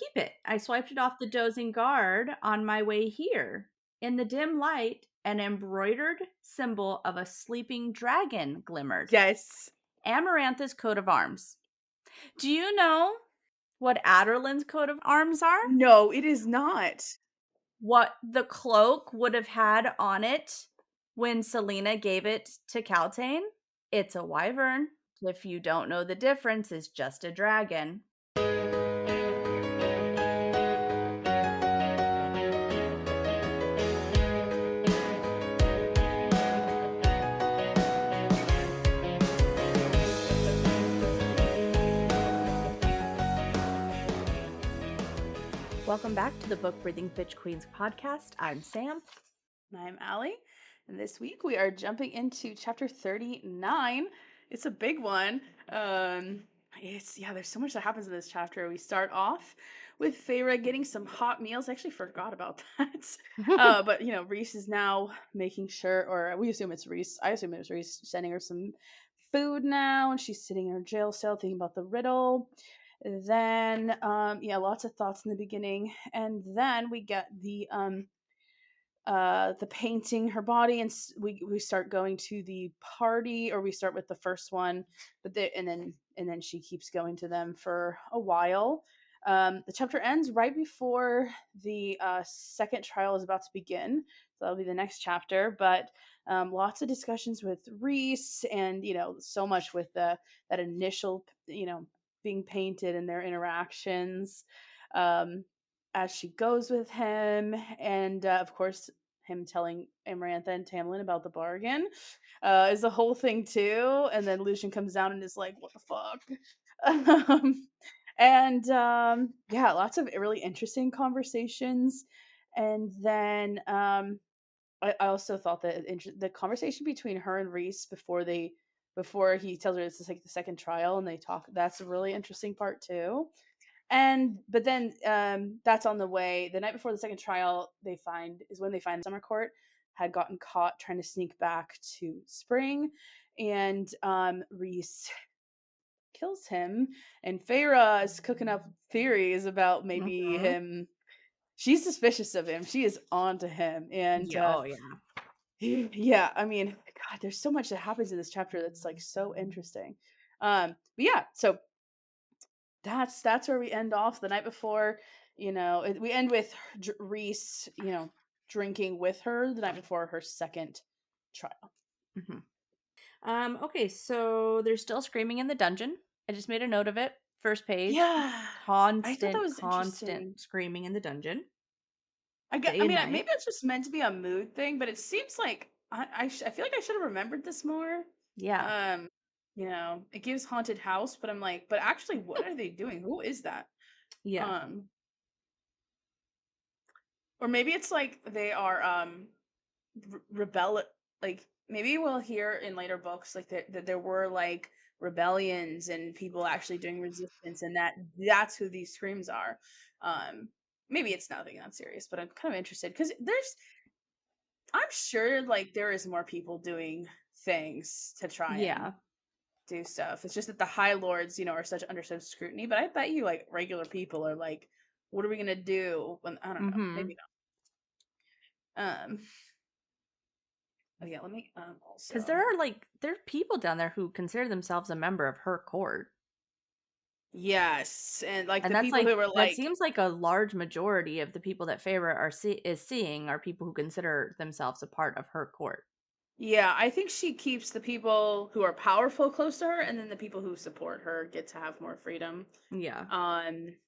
Keep it. I swiped it off the dozing guard on my way here. In the dim light, an embroidered symbol of a sleeping dragon glimmered. Yes. Amarantha's coat of arms. Do you know what Adarlan's coat of arms are? No, it is not. What the cloak would have had on it when Selena gave it to Caltaine? It's a wyvern. If you don't know the difference, it's just a dragon. Welcome back to the Book Breathing Bitch Queens podcast. I'm Sam. I'm Allie, and this week we are jumping into chapter 39. It's a big one. There's so much that happens in this chapter. We start off with Feyre getting some hot meals. I actually forgot about that. But Rhys is now making sure, or we assume it's Rhys. I assume it was Rhys sending her some food now, and she's sitting in her jail cell thinking about the riddle. Then, lots of thoughts in the beginning, and then we get the painting her body, and we start going to the party, or we start with the first one, and then she keeps going to them for a while. The chapter ends right before the second trial is about to begin, so that'll be the next chapter. But lots of discussions with Rhys, and so much with that initial being painted and their interactions as she goes with him, and of course him telling Amarantha and Tamlin about the bargain is the whole thing too. And then Lucien comes down and is like, "What the fuck?" Lots of really interesting conversations. And then I also thought that the conversation between her and Rhys before he tells her this is like the second trial and they talk, that's a really interesting part too. But then that's on the way. The night before the second trial, when they find Summer Court had gotten caught trying to sneak back to Spring, and Rhys kills him, and Feyre is cooking up theories about maybe Mhm. him. She's suspicious of him. She is onto him, and Yeah, oh yeah. yeah, I mean, God, there's so much that happens in this chapter that's like so interesting. But yeah, so that's where we end off. The night before, we end with Rhys, drinking with her the night before her second trial. Mhm. Okay, so there's still screaming in the dungeon. I just made a note of it. First page. Yeah, I thought that Constant, was constant interesting. screaming in the dungeon. I Day and mean, night. maybe it's just meant to be a mood thing, but it seems like I feel like I should have remembered this more. Yeah. Um, it gives haunted house, but I'm like, but actually, what are they doing? Who is that? Yeah. Um, or maybe it's like they are rebel, like maybe we'll hear in later books like that there were like rebellions and people actually doing resistance, and that's who these screams are. um Maybe it's nothing that serious, but I'm kind of interested because I'm sure like there is more people doing things to try and Yeah. do stuff. It's just that the high lords are such under such scrutiny, but I bet you like regular people are like, what are we gonna do when, I don't know, Mhm. maybe not. Oh yeah, let me Cuz also. there are people down there who consider themselves a member of her court. Yes, and, like, And the people who were, that like, seems like a large majority of the people that Feyre is seeing are people who consider themselves a part of her court. yeah, I think she keeps the people who are powerful close to her, and then the people who support her get to have more freedom. Yeah.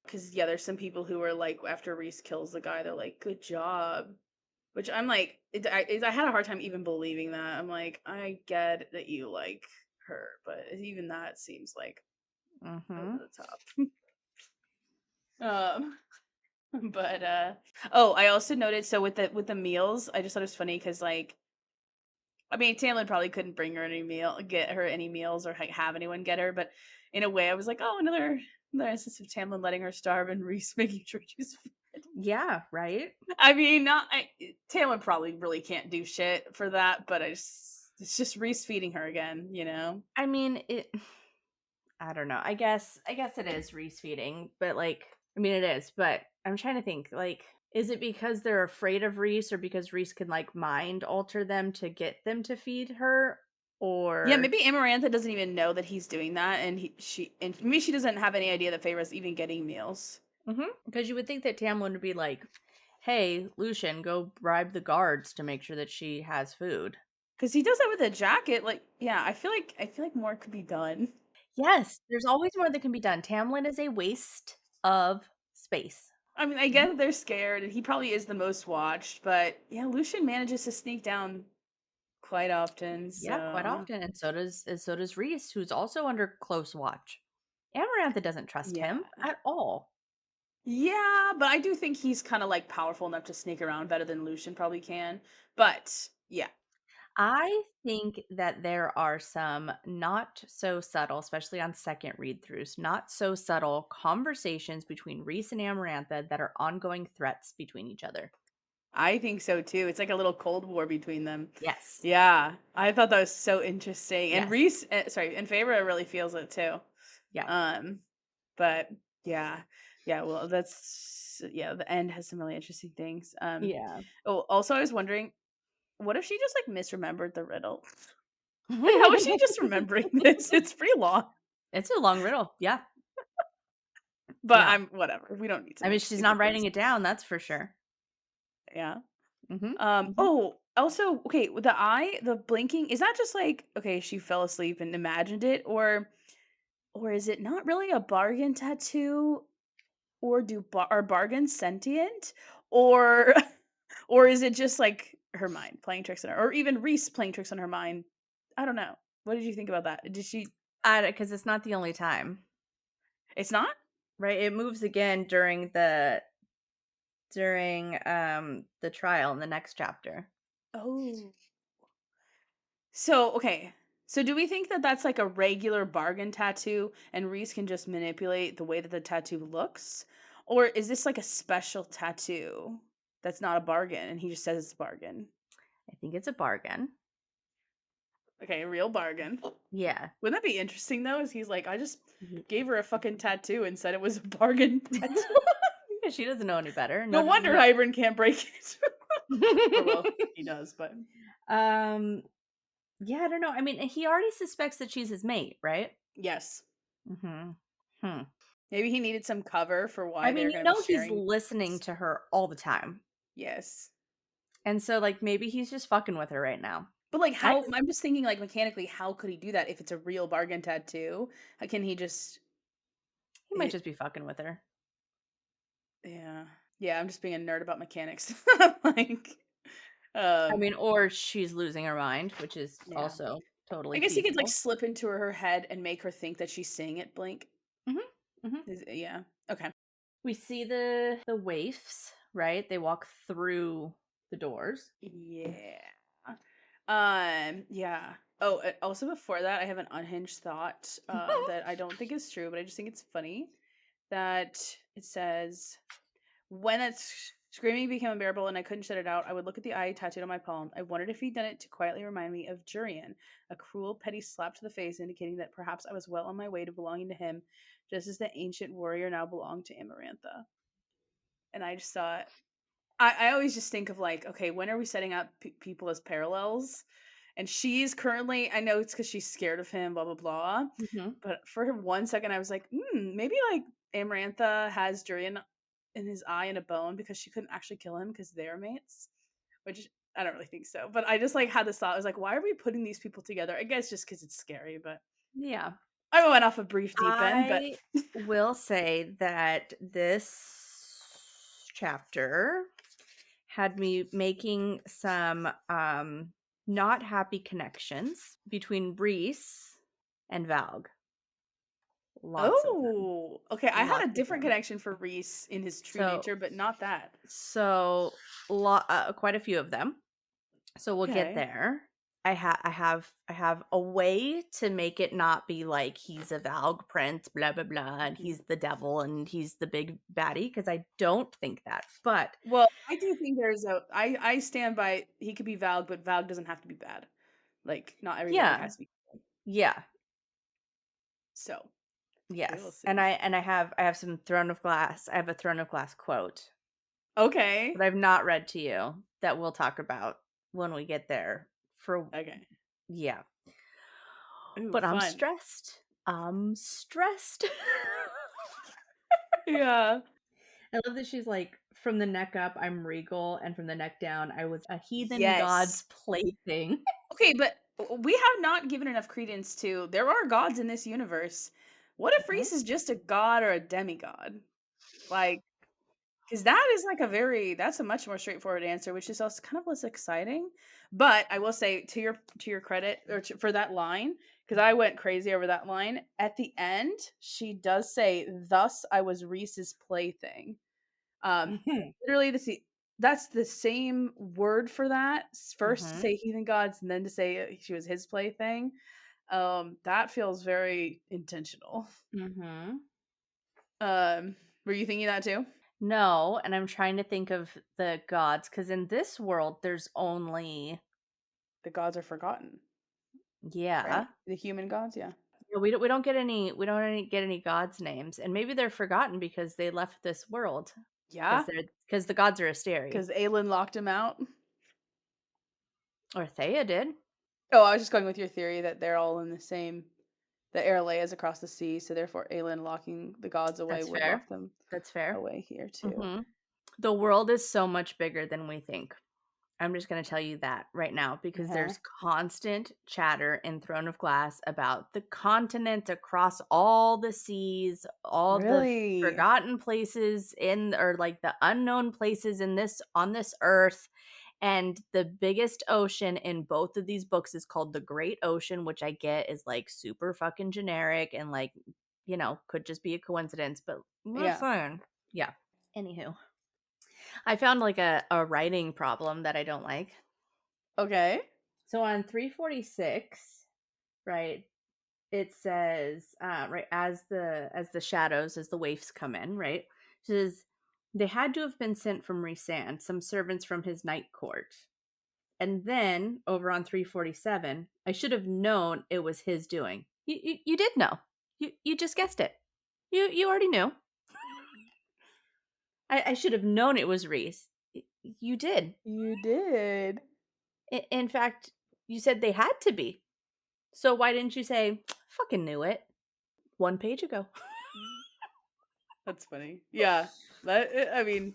Because yeah, there's some people who are, like, after Rhys kills the guy, they're like, "Good job," which I'm like, I had a hard time even believing that. I'm like, "I get that you like her, but even that seems, like, over Mhm. the top." Um But oh, I also noted, so with the meals, I just thought it was funny because like, I mean, Tamlin probably couldn't bring her get her any meals, or have anyone get her, but in a way, I was like, oh, another instance of Tamlin letting her starve and Rhys making sure she's fed. Yeah, right? I mean, not Tamlin probably really can't do shit for that, but it's just Rhys feeding her again. I mean, I don't know. I guess it is Rhys feeding, but like I mean, it is, but I'm trying to think, like, is it because they're afraid of Rhys or because Rhys can, like, mind alter them to get them to feed her? Yeah, Or maybe Amarantha doesn't even know that he's doing that, and maybe she doesn't have any idea that Feyre's even getting meals. because you would think that Tamlin would be like, "Hey, Lucien, go bribe the guards to make sure that she has food." Because he does that with a jacket. Like, yeah, I feel like more could be done. Yes, there's always more that can be done. Tamlin is a waste of space. I mean, I Mhm. get that they're scared, and he probably is the most watched, but yeah, Lucian manages to sneak down quite often. Yeah, quite So often, and so does Rhys, who's also under close watch. Amarantha doesn't trust yeah, him at all. yeah, but I do think he's kind of like powerful enough to sneak around better than Lucian probably can. But yeah, I think that there are some not so subtle, especially on second read throughs, not so subtle conversations between Rhys and Amarantha that are ongoing threats between each other. I think so too. It's like a little cold war between them. Yes. Yeah, I thought that was so interesting, and Yes. Sorry, and Feyre really feels it too. Yeah. Um, but yeah, yeah. Well, yeah. The end has some really interesting things. Yeah. Oh, also, I was wondering, what if she just like misremembered the riddle? Like, how is she just remembering this? It's pretty long, It's a long riddle. Yeah. but Yeah. I'm whatever. We don't need to I know mean, she's not stupid things. writing it down, that's for sure. Yeah. Mhm. Mhm. Oh, also, okay, with the blinking, is that just like, okay, she fell asleep and imagined it, or is it not really a bargain tattoo? Or are bargains sentient? Or or is it just like her mind playing tricks on her? Or even Reese playing tricks on her mind? I don't know. What did you think about that? Did she Because it's not the only time, It's not? right? It moves again during the trial in the next chapter. Oh. So, okay. So do we think that that's like a regular bargain tattoo and Reese can just manipulate the way that the tattoo looks? Or is this like a special tattoo that's not a bargain and he just says it's a bargain? I think it's a bargain. Okay, a real bargain. Yeah. Wouldn't that be interesting though? Is he's like, I just Ye gave her a fucking tattoo and said it was a bargain tattoo. Yeah, she doesn't know any better. No No, wonder no. Hybern can't break it. Or well, he does, but Um, yeah, I don't know. I mean, he already suspects that she's his mate, right? yes. Mhm. Hmm. Maybe he needed some cover for I why mean, they're you gonna be know he's sharing listening this. to her all the time. Yes. And so, like, maybe he's just fucking with her right now. But like I how just I'm just thinking like mechanically, how could he do that if it's a real bargain tattoo? How can he just he might it, just be fucking with her. yeah. Yeah, I'm just being a nerd about mechanics. Like I um mean, or she's losing her mind, which is yeah. also I totally guess he could like feasible. slip into her head and make her think that she's seeing it blink. Mhm. Mhm. Yeah. Okay. We see the waifs, right? They walk through the doors. Yeah. Yeah. Oh, also before that, I have an unhinged thought that I don't think is true, but I just think it's funny that it says, when it's screaming became unbearable and I couldn't shut it out, I would look at the eye tattooed on my palm. I wondered if he'd done it to quietly remind me of Jurian, a cruel, petty slap to the face, indicating that perhaps I was well on my way to belonging to him, just as the ancient warrior now belonged to Amarantha. And I just thought, I always just think of like, okay, when are we setting up people as parallels? And she's currently, I know it's because she's scared of him, blah blah blah. Mhm. But for 1 second, I was like, maybe like Amarantha has Jurian in his eye and a bone because she couldn't actually kill him because they're mates. Which I don't really think so. But I just like had this thought. I was like, why are we putting these people together? I guess just because it's scary. But Yeah. I went off a brief deep end. But I will say that this chapter had me making some not happy connections between Rhys and Valg. Lots of them. oh, okay. I had Lots a of different them. connection for Reese in his true So nature, but not that. so quite a few of them. So we'll get Okay. there. I have a way to make it not be like he's a Valg prince, blah blah blah, and Mhm. he's the devil and he's the big baddie, because I don't think that. But Well, I do think I stand by he could be Valg, but Valg doesn't have to be bad. Like not everybody yeah, has to be. yeah, So We will Yes. And see. I have some Throne of Glass. I have a Throne of Glass quote that Okay. I've not read to you that we'll talk about when we get there for Okay. yeah. Ooh, But I'm fun. stressed. I'm stressed. Yeah. I love that she's like, from the neck up, I'm regal, and from the neck down, I was a heathen god's Yes. plaything. Okay, but we have not given enough credence to there are gods in this universe. What if Mhm. Rhys is just a god or a demigod? Like, because that is like that's a much more straightforward answer, which is also kind of less exciting. But I will say to your credit for that line, because I went crazy over that line. At the end, she does say, "Thus I was Rhys's plaything." Um, Mhm. literally, that's the same word for that. First to Mhm. say heathen gods, and then to say she was his plaything. That feels very intentional. Mhm. Were you thinking that too? No, and I'm trying to think of the gods because in this world, there's only The gods are forgotten, right? yeah. The human gods, yeah. Yeah, we don't get any gods names, and maybe they're forgotten because they left this world Yeah, because the gods are Asteri because Aelin locked him out. or Thea did. Oh, I was just going with your theory that they're all in the same. The Airlay is across the sea, so therefore Aelin locking the gods away That's would fair. lock them That's fair. away here too. Mhm. The world is so much bigger than we think. I'm just gonna tell you that right now because Uh-huh. there's constant chatter in Throne of Glass about the continent across all the seas, all the Really? forgotten places in or like the unknown places in this on this earth. And the biggest ocean in both of these books is called the Great Ocean, which I get is like super fucking generic and like, could just be a coincidence, but Yeah. listen. Yeah. Anywho, I found like a writing problem that I don't like. Okay. So on 346, right, it says right as the shadows as the waifs come in, right? It says they had to have been sent from Rhysand, some servants from his night court. And then over on 347, I should have known it was his doing. You did know. You just guessed it. You already knew. I should have known it was Rhys. You did. You did. In fact, you said they had to be. So why didn't you say, fucking knew it 1 page ago? That's funny. Yeah. I mean,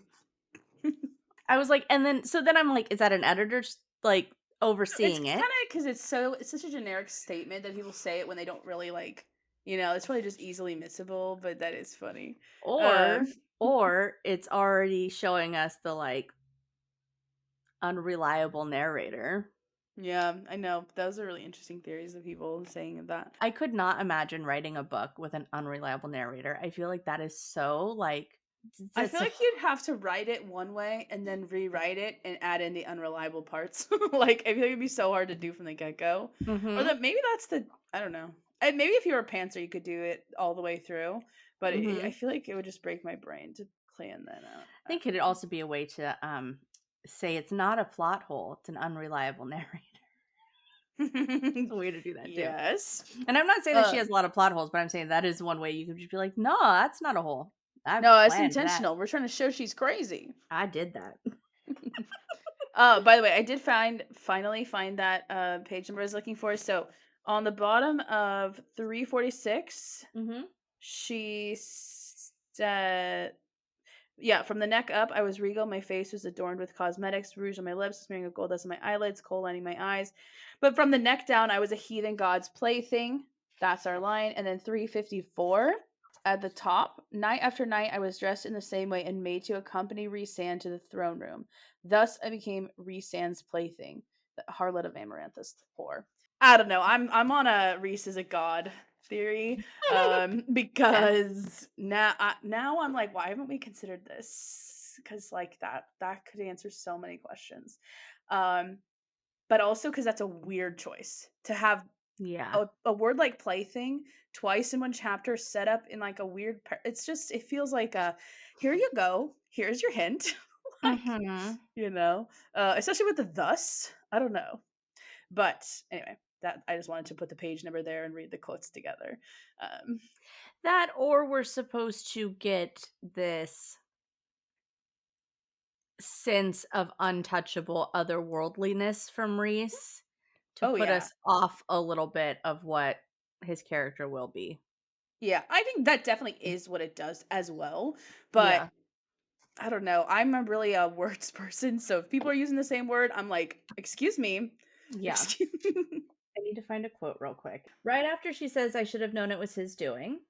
I was like, and then, so then I'm like, is that an editor just like it's overseeing kind it? of because it's such a generic statement that people say it when they don't really like, it's probably just easily missable, but that is funny. Um, Or, or it's already showing us the like unreliable narrator. yeah, I know. Those are really interesting theories of people saying that. I could not imagine writing a book with an unreliable narrator. I feel like that is so like, I feel that's, like you'd have to write it one way and then rewrite it and add in the unreliable parts. Like, I feel like it'd be so hard to do from the get go. Or mm-hmm, that maybe that's I don't know. And maybe if you were a pantser, you could do it all the way through. But I mm-hmm. feel like it would just break my brain to plan that out. I I think it'd also be a way to say it's not a plot hole, it's an unreliable narrator. don't know. It's a way to do that too. Yes. And I'm not saying that she has Um, a lot of plot holes, but I'm saying that is one way you could just be like, no, that's not a hole. I no, it's planned that. intentional. We're trying to show she's crazy. I did that. By the way, I did finally find that page number I was looking for. So on the bottom of 346, Mm-hmm. she said, yeah, from the neck up, I was regal. My face was adorned with cosmetics, rouge on my lips, smearing of gold dust on my eyelids, kohl lining my eyes. But from the neck down, I was a heathen god's plaything. That's our line. And then 354 at the top, night after night, I was dressed in the same way and made to accompany Rhysand to the throne room. Thus, I became Rhysand's plaything, the harlot of Amarantha's whore. I don't know. I'm on a Rhys is a god theory Yeah. because now I'm like, why haven't we considered this? Because like that could answer so many questions. um but also because that's a weird choice to have Yeah. a word like plaything twice in one chapter set up in like a weird it's just it feels like a here you go, here's your hint. Like, Mm-hmm. especially with the thus, I don't know. But anyway, that I just wanted to put the page number there and read the quotes together. um That, or we're supposed to get this sense of untouchable otherworldliness from Rhys to Oh put yeah. us off a little bit of what his character will be. Yeah, I think that definitely is what it does as well. But Yeah. I don't know. I'm a really words person, so if people are using the same word, I'm like, excuse me, Yeah. excuse. I need to find a quote real quick. Right after she says, I should have known it was his doing.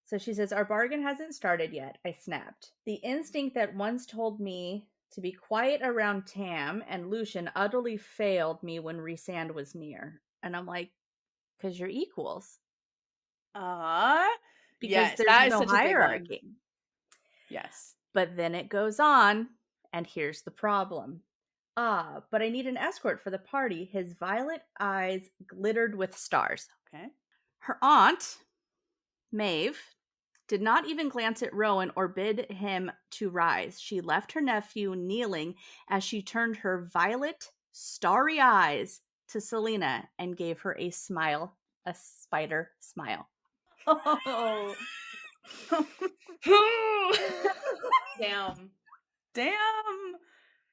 So she says, our bargain hasn't started yet. I snapped. The instinct that once told me to be quiet around Tam and Lucien utterly failed me when Rhysand was near. And I'm like, because you're equals. Ah, Because yes, there's that is no such a big one. hierarchy. Yes. But then it goes on, and here's the problem. Ah, but I need an escort for the party. His violet eyes glittered with stars. Okay. Her aunt, Maeve, did not even glance at Rowan or bid him to rise. She left her nephew kneeling as she turned her violet, starry eyes to Selena and gave her a smile, a spider smile. Oh, damn, damn.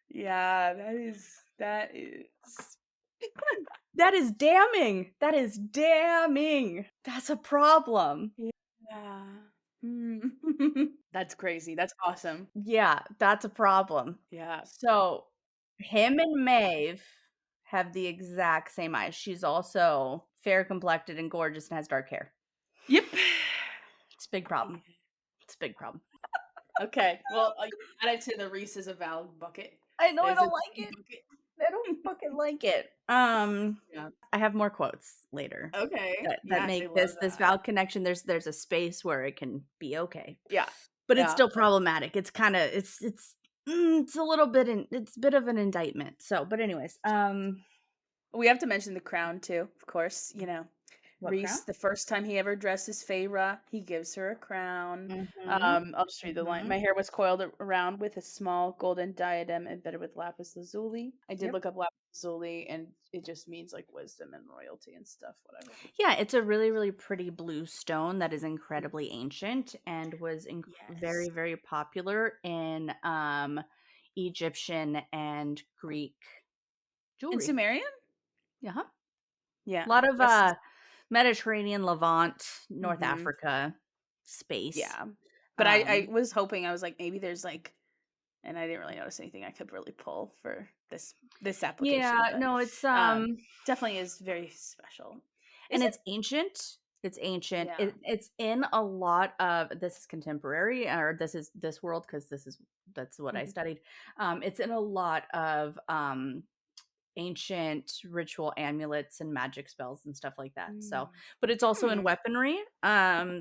Yeah, that is. That is damning. That is damning. That's a problem. Yeah. Hmm. That's crazy. That's awesome. Yeah, that's a problem. Yeah. So, him and Maeve have the exact same eyes. She's also fair complected and gorgeous and has dark hair. Yep. It's a big problem. It's a big problem. Okay. Well, add it to the Rhys is a valg bucket. I know I There's a don't like D it. bucket. I don't fucking like it. Yeah. I have more quotes later Okay. that Yes, I make love this that. valid connection. There's a space where it can be okay, Yeah. but it's Yeah. still problematic. It's kind of it's a little bit it's a bit of an indictment. So, but anyways, We have to mention the crown too, of course. what crown? Rhys, the first time he ever dresses Feyre, he gives her a crown. Mm-hmm. I'll just read the line. Mm-hmm. My hair was coiled around with a small golden diadem embedded with lapis lazuli. I did Yep. look up lapis lazuli, and it just means like wisdom and royalty and stuff, whatever. Yeah, it's a really, really pretty blue stone that is incredibly ancient and was Yes. very, very popular in Egyptian and Greek In jewelry. Sumerian? Yeah. Yeah. A lot of That's Mediterranean, Levant, North mm-hmm. Africa space. Yeah. But I Um, was hoping I was like maybe there's like and I didn't really notice anything I could really pull for this yeah, application, but no, it's definitely is very special. Is and it? it's ancient. It's ancient. Yeah. It's in a lot of this is contemporary or this is this world because that's what I Mhm. studied. It's in a lot of ancient ritual amulets and magic spells and stuff like that. So, Mm. but it's also in Hmm. weaponry.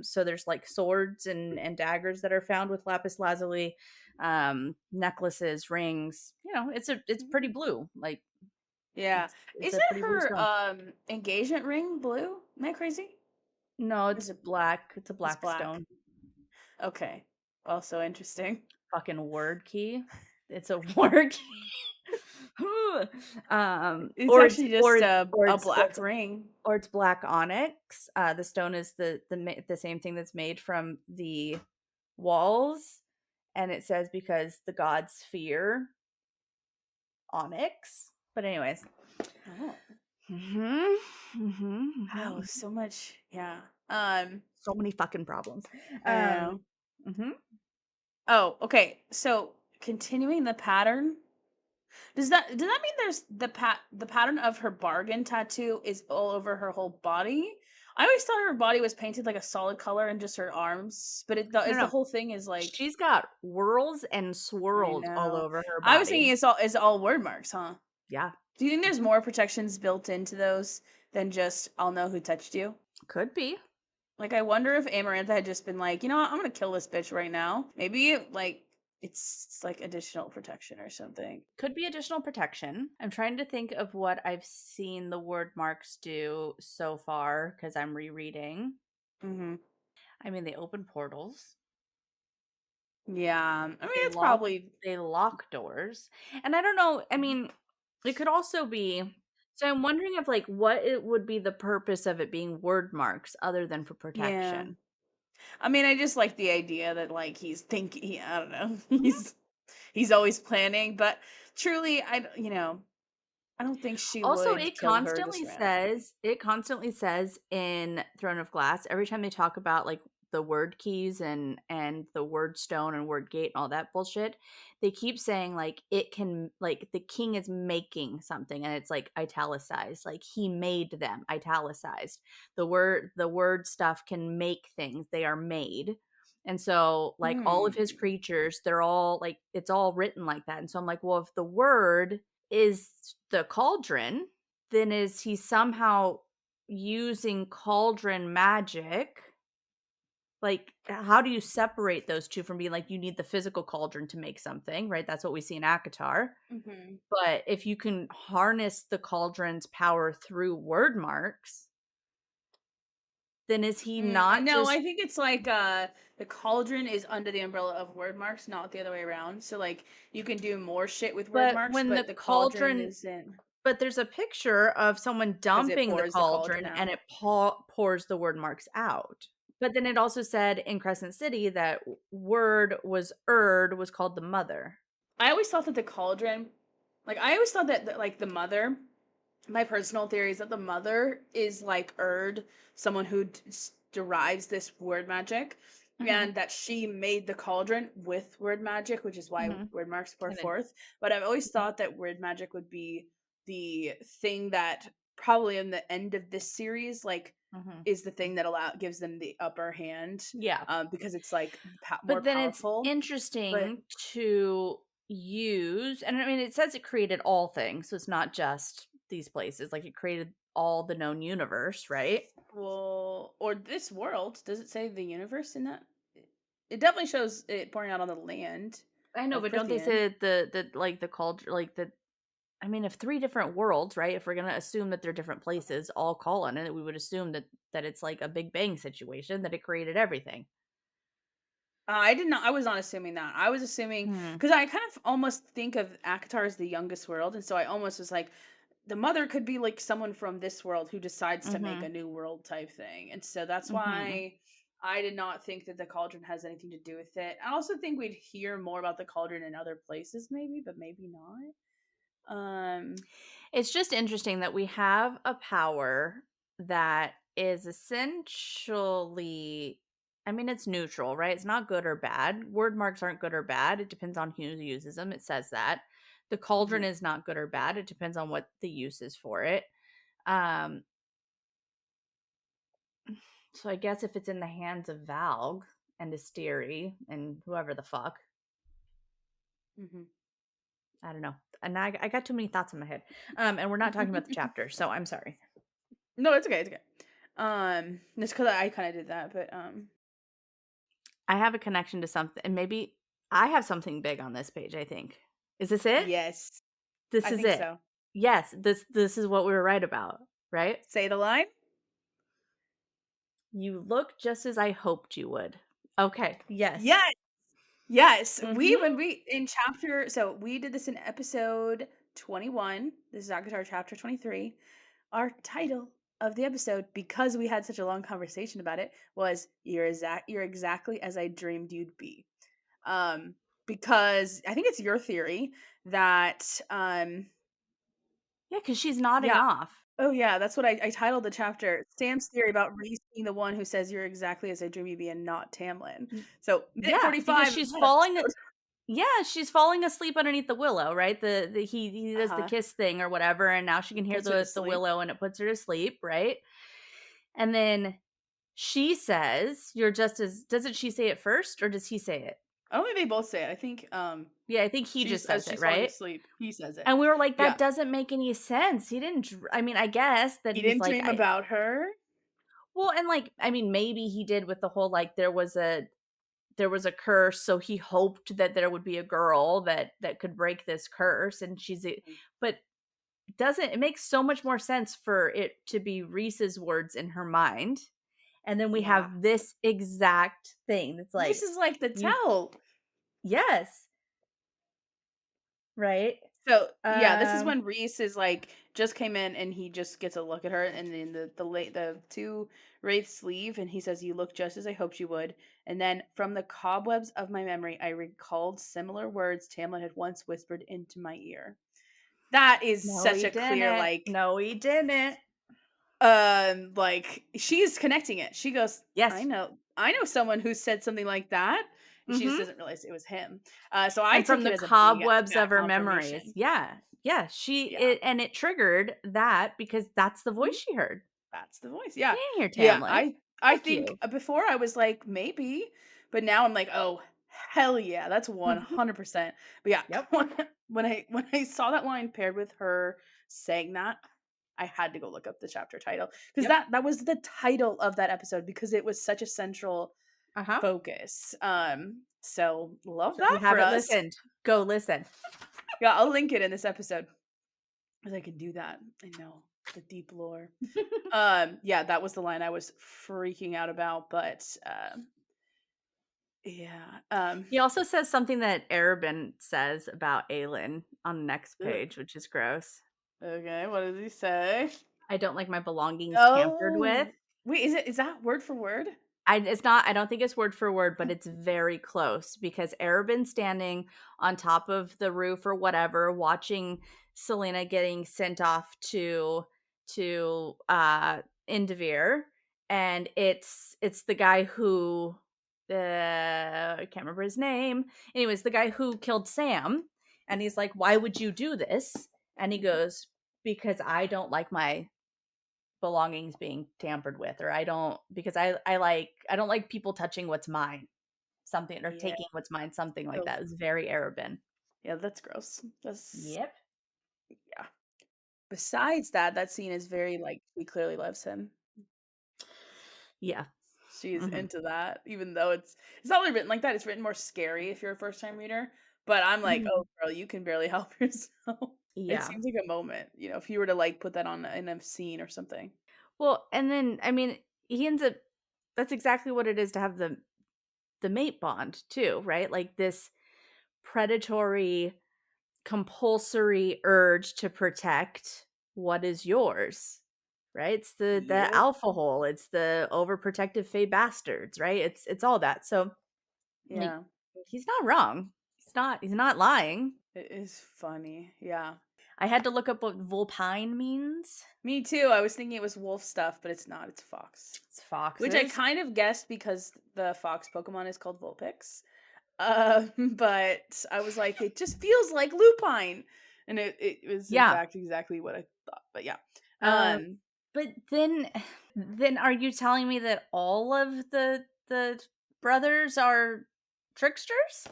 So there's like swords and daggers that are found with lapis lazuli, necklaces, rings. You know, it's pretty Mm. blue. Like Yeah. it's Is a it pretty blue her stone. engagement ring blue? Am I crazy? No, Or is it's it black. It's a it's black black? stone. Okay. Also interesting. Fucking word key. It's a word key. It's Or it's actually or just it's or a it's or black it's ring. or it's black onyx. The stone is the same thing that's made from the walls, and it says because the gods fear onyx. But anyways, Oh. Wow, mhm. so much. Yeah. So many fucking problems. I know. Um, mhm. Oh, okay. So continuing the pattern, does that mean there's the pattern of her bargain tattoo is all over her whole body? I always thought her body was painted like a solid color and just her arms, but is the No, whole thing is like she's got whirls and I swirls all know. over her I was thinking body. it's all word marks, huh? Yeah, Do you think there's more protections built into those than just I'll know who touched you? could be. Like, I wonder if Amarantha had just been like, you know what, I'm gonna kill this bitch right now. Maybe it's like additional protection or something. Could be additional protection. I'm trying to think of what I've seen the word marks do so far because I'm rereading. Hmm. I mean, they open portals. Yeah, I mean They it's lock probably they lock doors. And I don't know, I mean, it could also be so I'm wondering if like what it would be the purpose of it being word marks other than for yeah. protection. I mean, I just like the idea that like he's thinking. I don't know. Mhm. He's always planning, but truly, I don't think she Also, would kill her just randomly. it constantly says in Throne of Glass, every time they talk about, like, the word keys and the word stone and word gate and all that bullshit, they keep saying, like, it can like, the king is making something, and it's, like, italicized, like, he made them, italicized. The word stuff can make things, they are made. And so, like, all of his Hmm. creatures, they're all, like, it's all written like that, and so I'm like, well, if the word is the cauldron, then is he somehow using cauldron magic? Like, how do you separate those 2 from being like, you need the physical cauldron to make something, right? That's what we see in ACOTAR. Hmm. But if you can harness the cauldron's power through word marks, then is he I not know. just I think it's like the cauldron is under the umbrella of word marks, not the other way around. So like you can do more shit with word but marks, when the but the cauldron cauldron isn't but there's a picture of someone because it dumping the pours the cauldron cauldron and out. it pours the word marks out. But then it also said in Crescent City that word was Erd was called the mother. I always thought that the cauldron, like I always thought that like the mother. My personal theory is that the mother is like Erd, someone who derives this word magic, Mhm, and that she made the cauldron with word magic, which is why mhm, word marks pour and then forth. But I've always mhm, thought that word magic would be the thing that probably in the end of this series, like, mhm. is the thing that gives them the upper hand, Yeah, because it's like more but then it's powerful. But interesting to use and I mean, it says it created all things, so it's not just these places, like, it created all the known universe, right? well, or this world. Does it say the universe in that? It definitely shows it pouring out on the land I know, of but don't they Prithian. say that the cauldron like, the I mean, if 3 different worlds, right? If we're gonna assume that they're different places all call on it, we would assume that it's like a Big Bang situation, that it created everything. I did not. I was not assuming that. I was assuming Hmm. because I kind of almost think of ACOTAR as the youngest world, and so I almost was like, the mother could be like someone from this world who decides to make a Mhm. new world type thing, and so that's Mhm. why I did not think that the cauldron has anything to do with it. I also think we'd hear more about the cauldron in other places, maybe, but maybe not. Um. It's just interesting that we have a power that is essentially I mean, it's neutral, right? It's not good or bad. Word marks aren't good or bad. It depends on who uses them. It says that. The cauldron Mhm. is not good or bad. It depends on what the use is for it. Um, So I guess if it's in the hands of Valg and Asteri and whoever the fuck, Mhm. I don't know. And I got too many thoughts in my head. And we're not talking about the chapter, so I'm sorry. No, it's okay. It's okay. It's because I kind of did that, but I have a connection to something, and maybe I have something big on this page. I think. Is this it? yes, This I is think it. so. Yes, this is what we were right about, right? Say the line. You look just as I hoped you would. Okay. Yes. Yes, yes. We Mm-hmm. when we in chapter, so we did this in episode 21. This is Akatar chapter 23. Our title of the episode, because we had such a long conversation about it, was You're exactly as I dreamed you'd be." Um, because I think it's your theory that Yeah, because she's nodding yeah. off. Oh yeah, that's what I titled the chapter. Sam's theory about Rhys being the one who says you're exactly as I dream you be and not Tamlin. So minute Yeah, because 45 of she's that falling episode. Yeah, she's falling asleep underneath the willow, right? He does the Uh-huh. kiss thing or whatever, and now she can hear Puts her to the sleep. willow and it puts her to sleep, right? And then she says, "You're just as" doesn't she say it first or does he say it? I don't think they both say it. I think Yeah, I think he she's just as says it, she's falling right? asleep, he says it. And we were like, that Yeah. doesn't make any sense. He didn't I mean, I guess that He he's didn't like dream I about her. well, and like I mean, maybe he did with the whole like there was a curse, so he hoped that there would be a girl that could break this curse and Mhm. but doesn't it makes so much more sense for it to be Rhys's words in her mind. And then we Yeah. have this exact thing. It's This like is like the you tell. yes, right? So, yeah, this is Um, when Rhys is, like, just came in and he just gets a look at her, and then the 2 wraiths leave, and he says, "You look just as I hoped you would." And then, "From the cobwebs of my memory, I recalled similar words Tamlin had once whispered into my ear." That is no, such he a clear, didn't. like, No, he didn't. she's connecting it. She goes, Yes. I know someone who said something like that." She just Mhm. doesn't realize it was him. So I And took from it the as a big cobwebs that of her memories. confirmation. Yeah. Yeah, Yeah. it triggered that because that's the Mhm. voice she heard. That's the voice. "Get Yeah. in here, Yeah. Tamlin. I Fuck think you." before I was like, maybe, but now I'm like, oh, hell yeah, that's Mhm. 100%. But yeah, Yep. when I saw that line paired with her saying that, I had to go look up the chapter title because Yep. that was the title of that episode because it was such a central Uh-huh. focus. So love So if you that for haven't us. listened, go listen. Yeah, I'll link it in this episode because I can do that. I know the deep lore. Yeah, that was the line I was freaking out about, but, yeah, He also says something that Arobynn says about Aelin on the next ugh, page, which is gross. okay, what does he say? "I don't like my belongings tampered with." Oh, wait, is that word for word? I don't think it's word for word, but it's very close because Arabin's standing on top of the roof or whatever, watching Selena getting sent off to Indivir, and it's the guy who I can't remember his name. Anyways, the guy who killed Sam, and he's like, "Why would you do this?" And he goes, "Because I don't like my belongings being tampered with, or I don't, because I don't like people touching what's mine, something, or Yeah, taking what's mine, something like ugh, that." It's very Arabin. yeah, that's gross. That's Yep. yeah. Besides that, that scene is very, like, she clearly loves him. Yeah. She's Hmm. into that, even though it's not really written like that, it's written more scary if you're a first time reader, but I'm like, Hmm. "Oh, girl, you can barely help yourself." It Yeah. seems like a moment, if you were to, like, put that on in a scene or something. Well, and then I mean, he ends up, that's exactly what it is to have the mate bond too, right? Like this predatory, compulsory urge to protect what is yours, right? It's the Yep. alpha hole, it's the overprotective fey bastards, right? It's all that. So like, Yeah. he's not wrong. He's not lying. It is funny, yeah. I had to look up what vulpine means. Me too, I was thinking it was wolf stuff, but it's not, it's fox. It's Which I foxes. kind of guessed because the fox Pokemon is called Vulpix. But I was like, "It just feels like lupine," and it was in Yeah. fact exactly what I thought, but yeah. Um Um, but then are you telling me that all of the brothers are tricksters?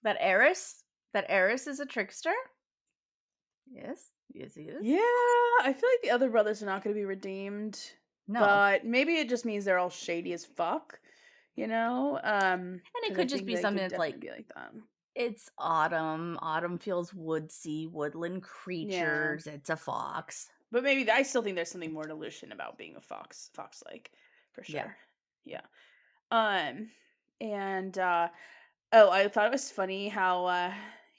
That Eris is a trickster? Yes. Yes, he is. yeah, I feel like the other brothers are not gonna be redeemed, No. but maybe it just means they're all shady as fuck, And it because I could just think be they something could that's definitely like, be like that. it's autumn. Autumn feels woodsy, woodland Yeah. creatures. It's a fox. But maybe I still think there's something more to Lucian about being a fox-like, for Yeah. sure. Yeah. Um, and, oh, I thought it was funny how,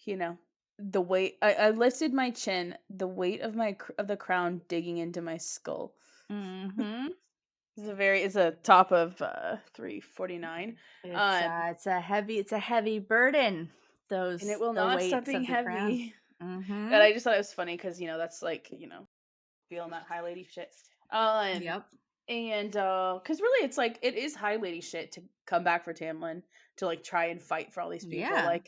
you know, the weight I lifted my chin, the weight of of the crown digging into my skull. Mhm. It's a top of, 349. Um, It's a heavy burden. and it Those will the not stop weights being of the crown. heavy. And Mhm. I just thought it was funny because that's like, feeling that high lady shit. Um, Yep. and because really it's like it is high lady shit to come back for Tamlin to like try and fight for all these people. Yeah. Like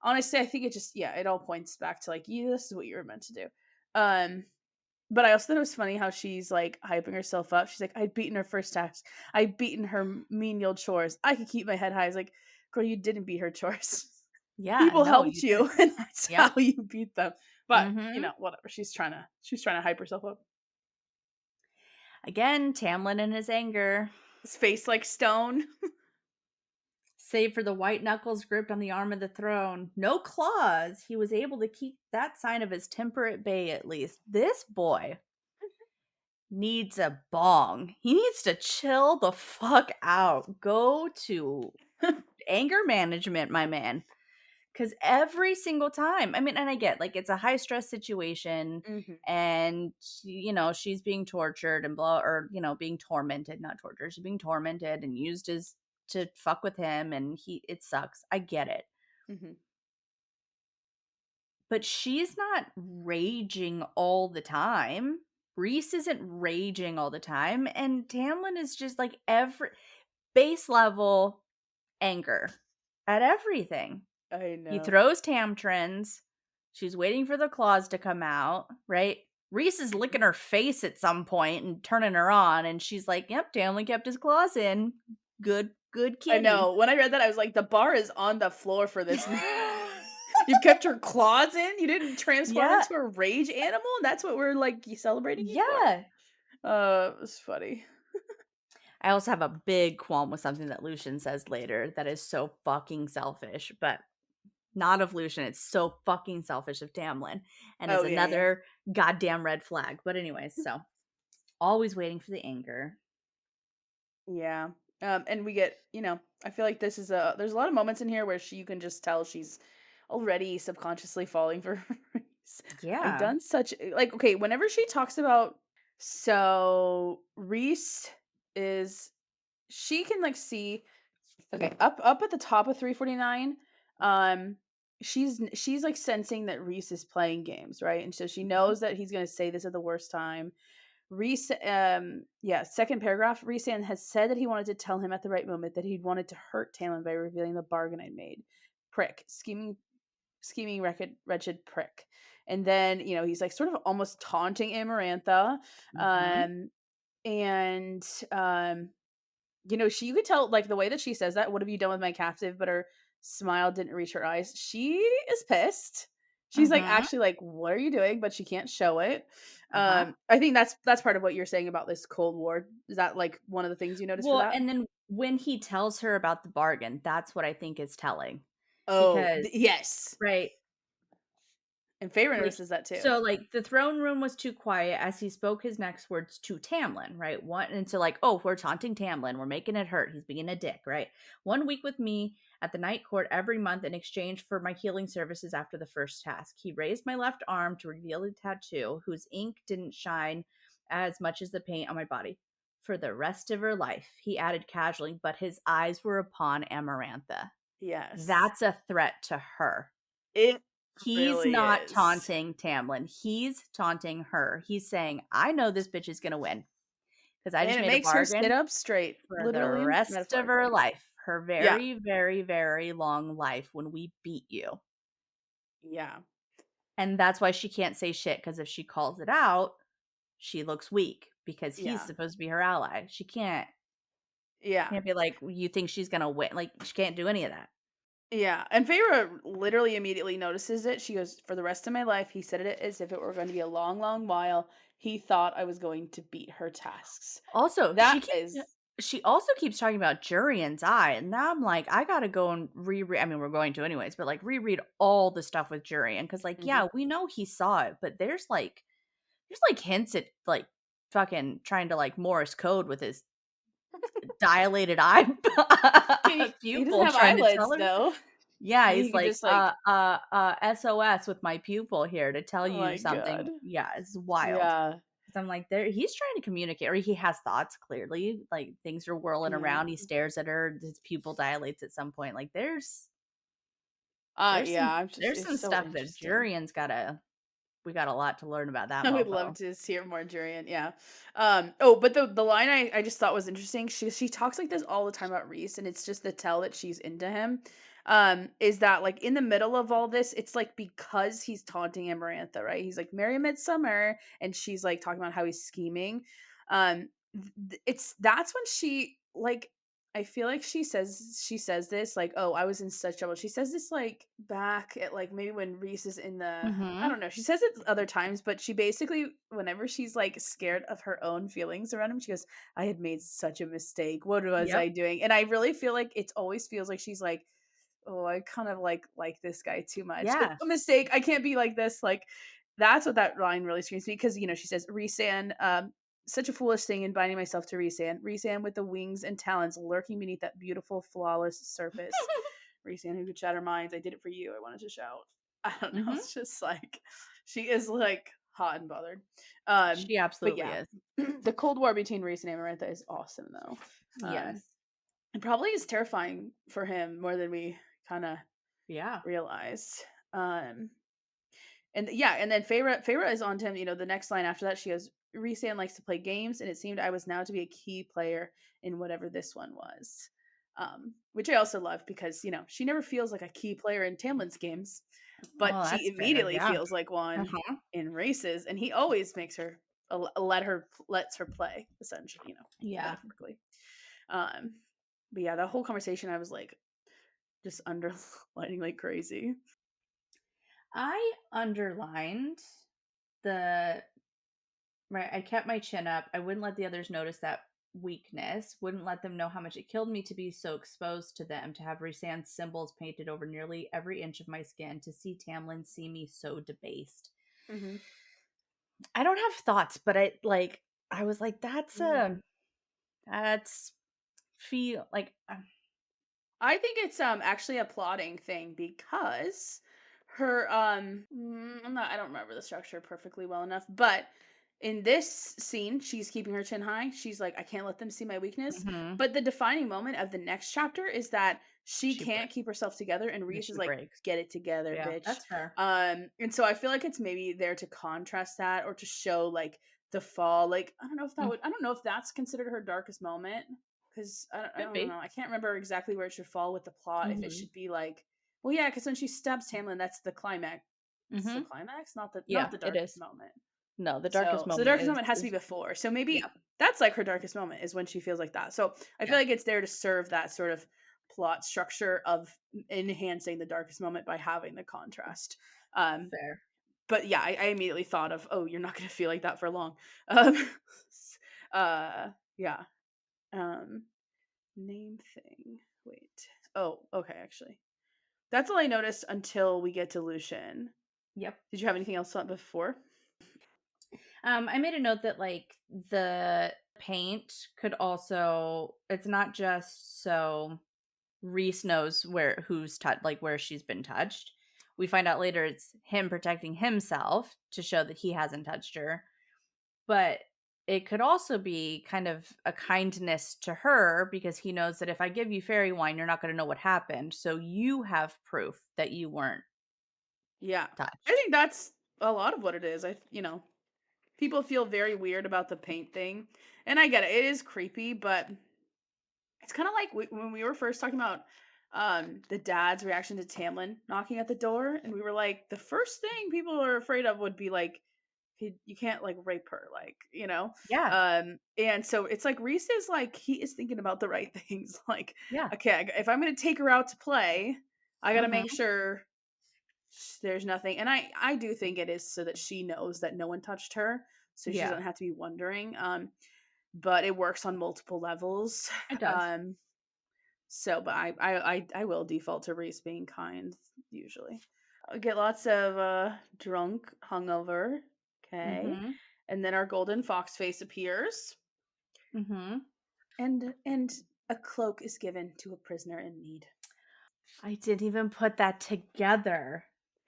honestly, I think it just it all points back to like this is what you were meant to do. Um, but I also thought it was funny how she's like hyping herself up. She's like, I'd beaten her first task. I'd beaten her menial chores. I could keep my head high. It's like, girl, you didn't beat her chores. Yeah, People no, helped you you, didn't. and that's how Yep. you beat them. But Mhm. whatever. She's trying to hype herself up. Again, Tamlin in his anger. His face like stone. Save for the white knuckles gripped on the arm of the throne. No claws. He was able to keep that sign of his temper at bay, at least. This boy needs a bong. He needs to chill the fuck out. Go to anger management, my man. 'Cause every single time, I mean, and I get, like, it's a high stress situation, Mhm. and, she's being tortured and or, being tormented, not tortured. She's being tormented and used as to fuck with him, and it sucks. I get it. Mhm. But she's not raging all the time. Rhys isn't raging all the time, and Tamlin is just, like, every base level anger at everything. I He know. throws tantrums. She's waiting for the claws to come out, right? Rhys is Mhm. licking her face at some point and turning her on, and she's like, "Yep, Tamlin kept his claws in. Good I kitty." know. When I read that, I was like, the bar is on the floor for this. You've kept your claws in? You didn't transform Yeah, into a rage animal? That's what we're, like, celebrating you for? yeah. It was funny. I also have a big qualm with something that Lucien says later that is so fucking selfish, but not of Lucien. It's so fucking selfish of Tamlin and is Oh, yeah, yeah. another goddamn red flag. But anyways, so always waiting for the anger. Yeah. And we get, I feel like there's a lot of moments in here where you can just tell she's already subconsciously falling for Reese. I've Yeah. done such, like, okay, whenever she talks about, so Reese is, she can like see, okay, up at the top of 349, um, she's like sensing that Reese is playing games, right? And so she Mhm. knows that he's gonna say this at the worst time. Rhys, yeah, second paragraph. Rhys has said that he wanted to tell him at the right moment that he'd wanted to hurt Tamlin by revealing the bargain I'd made. Prick, scheming, wretched prick. And then, he's like sort of almost taunting Amarantha. Mhm. Um, and you could tell, like, the way that she says that, "What have you done with my captive?" But her smile didn't reach her eyes. She is pissed. She's like Mhm. actually like, "What are you doing?" But she can't show it. Uh-huh. I think that's part of what you're saying about this Cold War. Is that like one of the things you noticed for Well, that? and then when he tells her about the bargain, that's what I think is telling. Oh, Because yes. right, And Feyre like notices that too. so, like, the throne room was too quiet as he spoke his next words to Tamlin, right? One and so like, "Oh, we're taunting Tamlin, we're making it hurt, he's being a dick," right? 1 week with me at the night court every month in exchange for my healing services after the first task. He raised my left arm to reveal the tattoo, whose ink didn't shine as much as the paint on my body. For the rest of her life, he added casually, but his eyes were upon Amarantha. Yes. That's a threat to her. It He's really not is. taunting Tamlin. He's taunting her. He's saying, "I know this bitch is gonna win because I And just it made a makes her sit bargain up straight, for the literally and rest of her metaphorically. life, her Yeah. very, very, very long life when we beat you." Yeah. And that's why she can't say shit, because if she calls it out, she looks weak because he's Yeah. supposed to be her ally. She Yeah. can't be like, "You think she's gonna win?" Like, she can't do any of that. Yeah, and Feyre literally immediately notices it. She goes, "For the rest of my life, he said it as if it were going to be a long, long while. He thought I was going to beat her tasks." Also, That is, she also keeps talking about Jurian's eye, and now I'm like, I gotta go and reread. I mean, we're going to anyways, but like reread all the stuff with Jurian because, like, mhm. yeah, we know he saw it, but there's like hints at like fucking trying to like Morse code with his dilated eye He doesn't pupil, have trying to tell eyelids her. though. Yeah, Maybe he he's could like, just like, SOS with my pupil here to tell oh you my god, something. Yeah, it's wild. yeah, 'Cause I'm like, he's trying to communicate, or he has thoughts clearly. Like things are whirling yeah, around. He stares at her. His pupil dilates at some point. Like there's yeah. there's It's some so stuff that interesting. Jurian's gotta. We got a lot to learn about that I would love mofo. to hear more Jurian, yeah. Oh, but the line I just thought was interesting. She talks like this all the time about Reese, and it's just the tell that she's into him. Is that like in the middle of all this, it's like because he's taunting Amarantha, right? He's like Merry Midsummer, and she's like talking about how he's scheming. It's that's when she like, I feel like she says this like, "Oh, I was in such trouble." She says this like back at like maybe when Reese is in the, I Mm-hmm. don't know. She says it other times, but she basically, whenever she's like scared of her own feelings around him, she goes, "I had made such a mistake. What was Yep. I doing?" And I really feel like it always feels like she's like, "Oh, I kind of like this guy too much. It's Yeah. a mistake. I can't be like this." Like, that's what that line really screams to me, because she says, "Rhys, such a foolish thing in binding myself to Rhys with the wings and talons lurking beneath that beautiful, flawless surface. Rhys and who could shatter minds. I did it for you. I wanted to shout. I don't know. Mhm. It's just like she is like hot and bothered. Um, She but absolutely yeah, is. the Cold War between Rhys and Amarantha is awesome though. Yes. It probably is terrifying for him more than we kind of Yeah. realize. Um, and yeah, and then Feyre is on to him. The next line after that, she goes, "Rhysand likes to play games, and it seemed I was now to be a key player in whatever this one was." Which I also love because she never feels like a key player in Tamlin's games, but Oh, she that's fair. immediately Yeah. feels like one Uh-huh. in races, and he always makes her lets her play essentially, Yeah. metaphorically. Um, but yeah, that whole conversation, I was like just underlining like crazy. I underlined the right. I kept my chin up. I wouldn't let the others notice that weakness. Wouldn't let them know how much it killed me to be so exposed to them, to have Rhysand's symbols painted over nearly every inch of my skin, to see Tamlin see me so debased. Mm-hmm. I don't have thoughts, but I was like, that's feel like I think it's actually a plotting thing because her I don't remember the structure perfectly well enough, but in this scene she's keeping her chin high. She's like, I can't let them see my weakness. mhm, But the defining moment of the next chapter is that she she can't keep herself together and yeah, Rhys is she like, breaks. get it together, Yeah, bitch. that's fair. And so I feel like it's maybe there to contrast that or to show like the fall. Like Mm, I don't know if that's considered her darkest moment because I could don't know. be. I can't remember exactly where it should fall with the plot. If it Mhm. should be like, well, yeah, because when she stabs Tamlin, that's the climax. It's the Mhm. climax, not Yeah, the it darkest is. moment. No, the darkest So the moment darkest moment has to be is before. So yeah, maybe that's like her darkest moment is when she feels like that. So I feel yeah, like it's there to serve that sort of plot structure of enhancing the darkest moment by having the contrast. Um, fair. but yeah, I immediately thought of, oh, you're not going to feel like that for long. Um, yeah. Um, Name thing. Wait. Oh, okay, actually. That's all I noticed until we get to Lucien. Yep. Did you have anything else on before? I made a note that the paint could also it's not just so Rhys knows where she's been touched. We find out later it's him protecting himself to show that he hasn't touched her. But it could also be kind of a kindness to her because he knows that if I give you fairy wine, you're not going to know what happened. So you have proof that you weren't Yeah. I touched. think that's a lot of what it is. People feel very weird about the paint thing. And I get it. It is creepy, but it's kind of like when we were first talking about the dad's reaction to Tamlin knocking at the door and we were like the first thing people are afraid of would be like you can't like rape her Yeah. and so it's like Rhys is like he is thinking about the right things like Yeah. okay if I'm going to take her out to play I got to make Mhm. sure there's nothing and I do think it is so that she knows that no one touched her so she Yeah. doesn't have to be wondering but it works on multiple levels It does. um so but I will default to Rhys being kind usually. I get lots of drunk hungover. Okay. Mhm. And then our golden fox face appears Mhm. and a cloak is given to a prisoner in need. I didn't even put that together.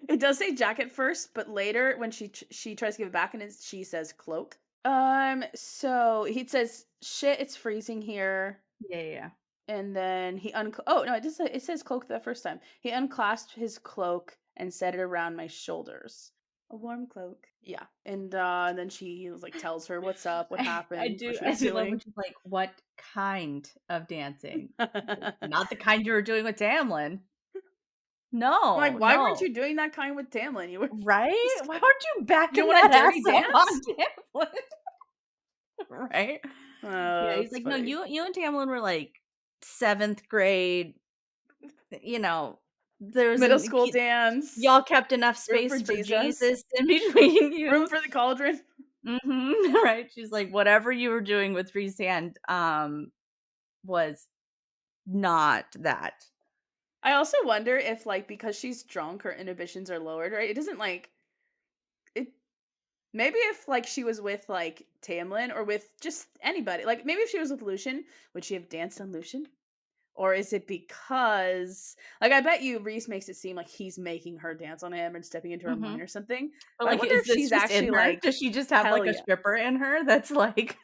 It does say jacket first, but later when she tries to give it back and she says cloak. So he says shit it's freezing here Yeah, yeah, yeah. and then oh no it says cloak the first time. He unclasped his cloak and set it around my shoulders. A warm cloak. Yeah. And then she like tells her what's up, what I happened, what do she I was do love when doing. she's like, "What kind of dancing?" Like, not the kind you were doing with Tamlin. Like, No, why weren't no. you doing that kind with Tamlin? You were Right? Why aren't you you don't backing want a that dirty ass up on dance? Tamlin? Right? Yeah, he's It's like, "No, funny. you and Tamlin were, like, 7th grade, you know, there's Middle an school dance, y'all kept enough room for space for Jesus, Jesus in between room you." for the cauldron. Mhm, right? She's like, "Whatever you were doing with Rhys was not that." I also wonder if like because she's drunk, her inhibitions are lowered, right? It doesn't like it. Maybe if like she was with like Tamlin or with just anybody, like maybe if she was with Lucien, would she have danced on Lucien? Or is it because, like, I bet you Rhys makes it seem like he's making her dance on him and stepping into her Mhm. mind or something, But, but I like, wonder is if this she's just in actually her? like, Does she just have, "Hell like, a yeah." stripper in her that's like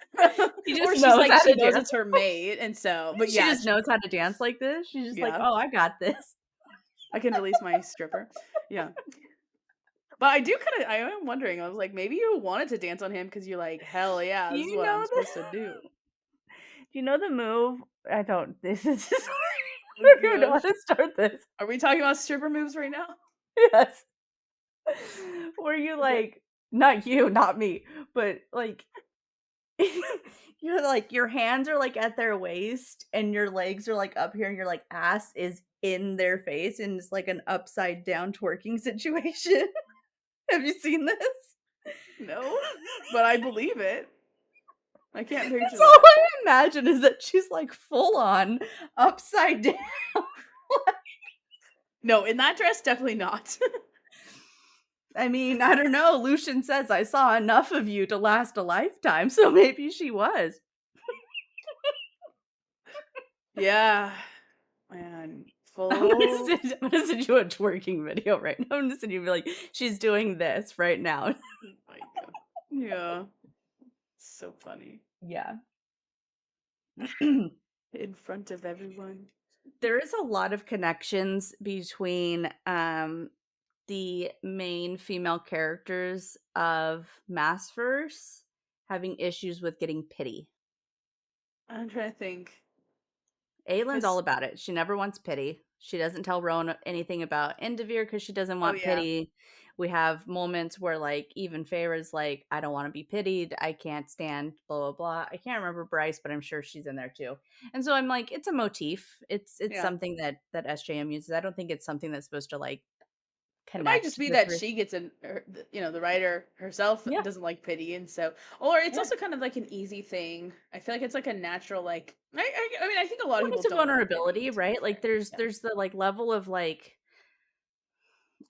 she Or just she's knows like, how she to knows dance? it's her mate, and so but She yeah, just knows how to dance like this? She's just like, yeah, "Oh, I got this." I can release my stripper. Yeah. But I do kinda I am wondering, I was like, maybe you wanted to dance on him because 'cause you're like, "Hell Do yeah, this is you what I'm know the supposed to do." do you know the move? I don't this is just Oh I don't even know how gosh. to start this. Are we talking about stripper moves right now? Yes. Where you, Okay. like not you, not me, but, like, you're, like your hands are, like, at their waist, and your legs are, like, up here, and your, like, ass is in their face, and it's like an upside down twerking situation. Have you seen this? No, but I believe it. I can't picture That's all that. I imagine is that she's, like, full on upside down. No, in that dress, definitely not. I mean, I don't know, Lucien says, "I saw enough of you to last a lifetime," so maybe she was. Yeah, man, full. I'm gonna send you a twerking video right now. I'm gonna send you like, "She's doing this right now." Oh my god. Yeah, so funny. Yeah. In front of everyone. There is a lot of connections between, the main female characters of Maasverse having issues with getting pity. I'm trying to think, Aelin's all 'cause about it. She never wants pity. She doesn't tell Rowan anything about Indivir because she doesn't oh want yeah, pity. We have moments where, like, even Feyre's like, "I don't want to be pitied. I can't stand blah blah blah." I can't remember Bryce, but I'm sure she's in there too. And so I'm like, it's a motif. It's yeah. something that SJM uses. I don't think it's something that's supposed to like It might just connect be the that three. she gets the writer herself Yeah, doesn't like pity, and so, or it's yeah. also kind of like an easy thing. I feel like it's like a natural, like, I mean, I think a lot of Well, people it's a don't like vulnerability, pity, to be right? Like fair. Yeah. there's the like level of like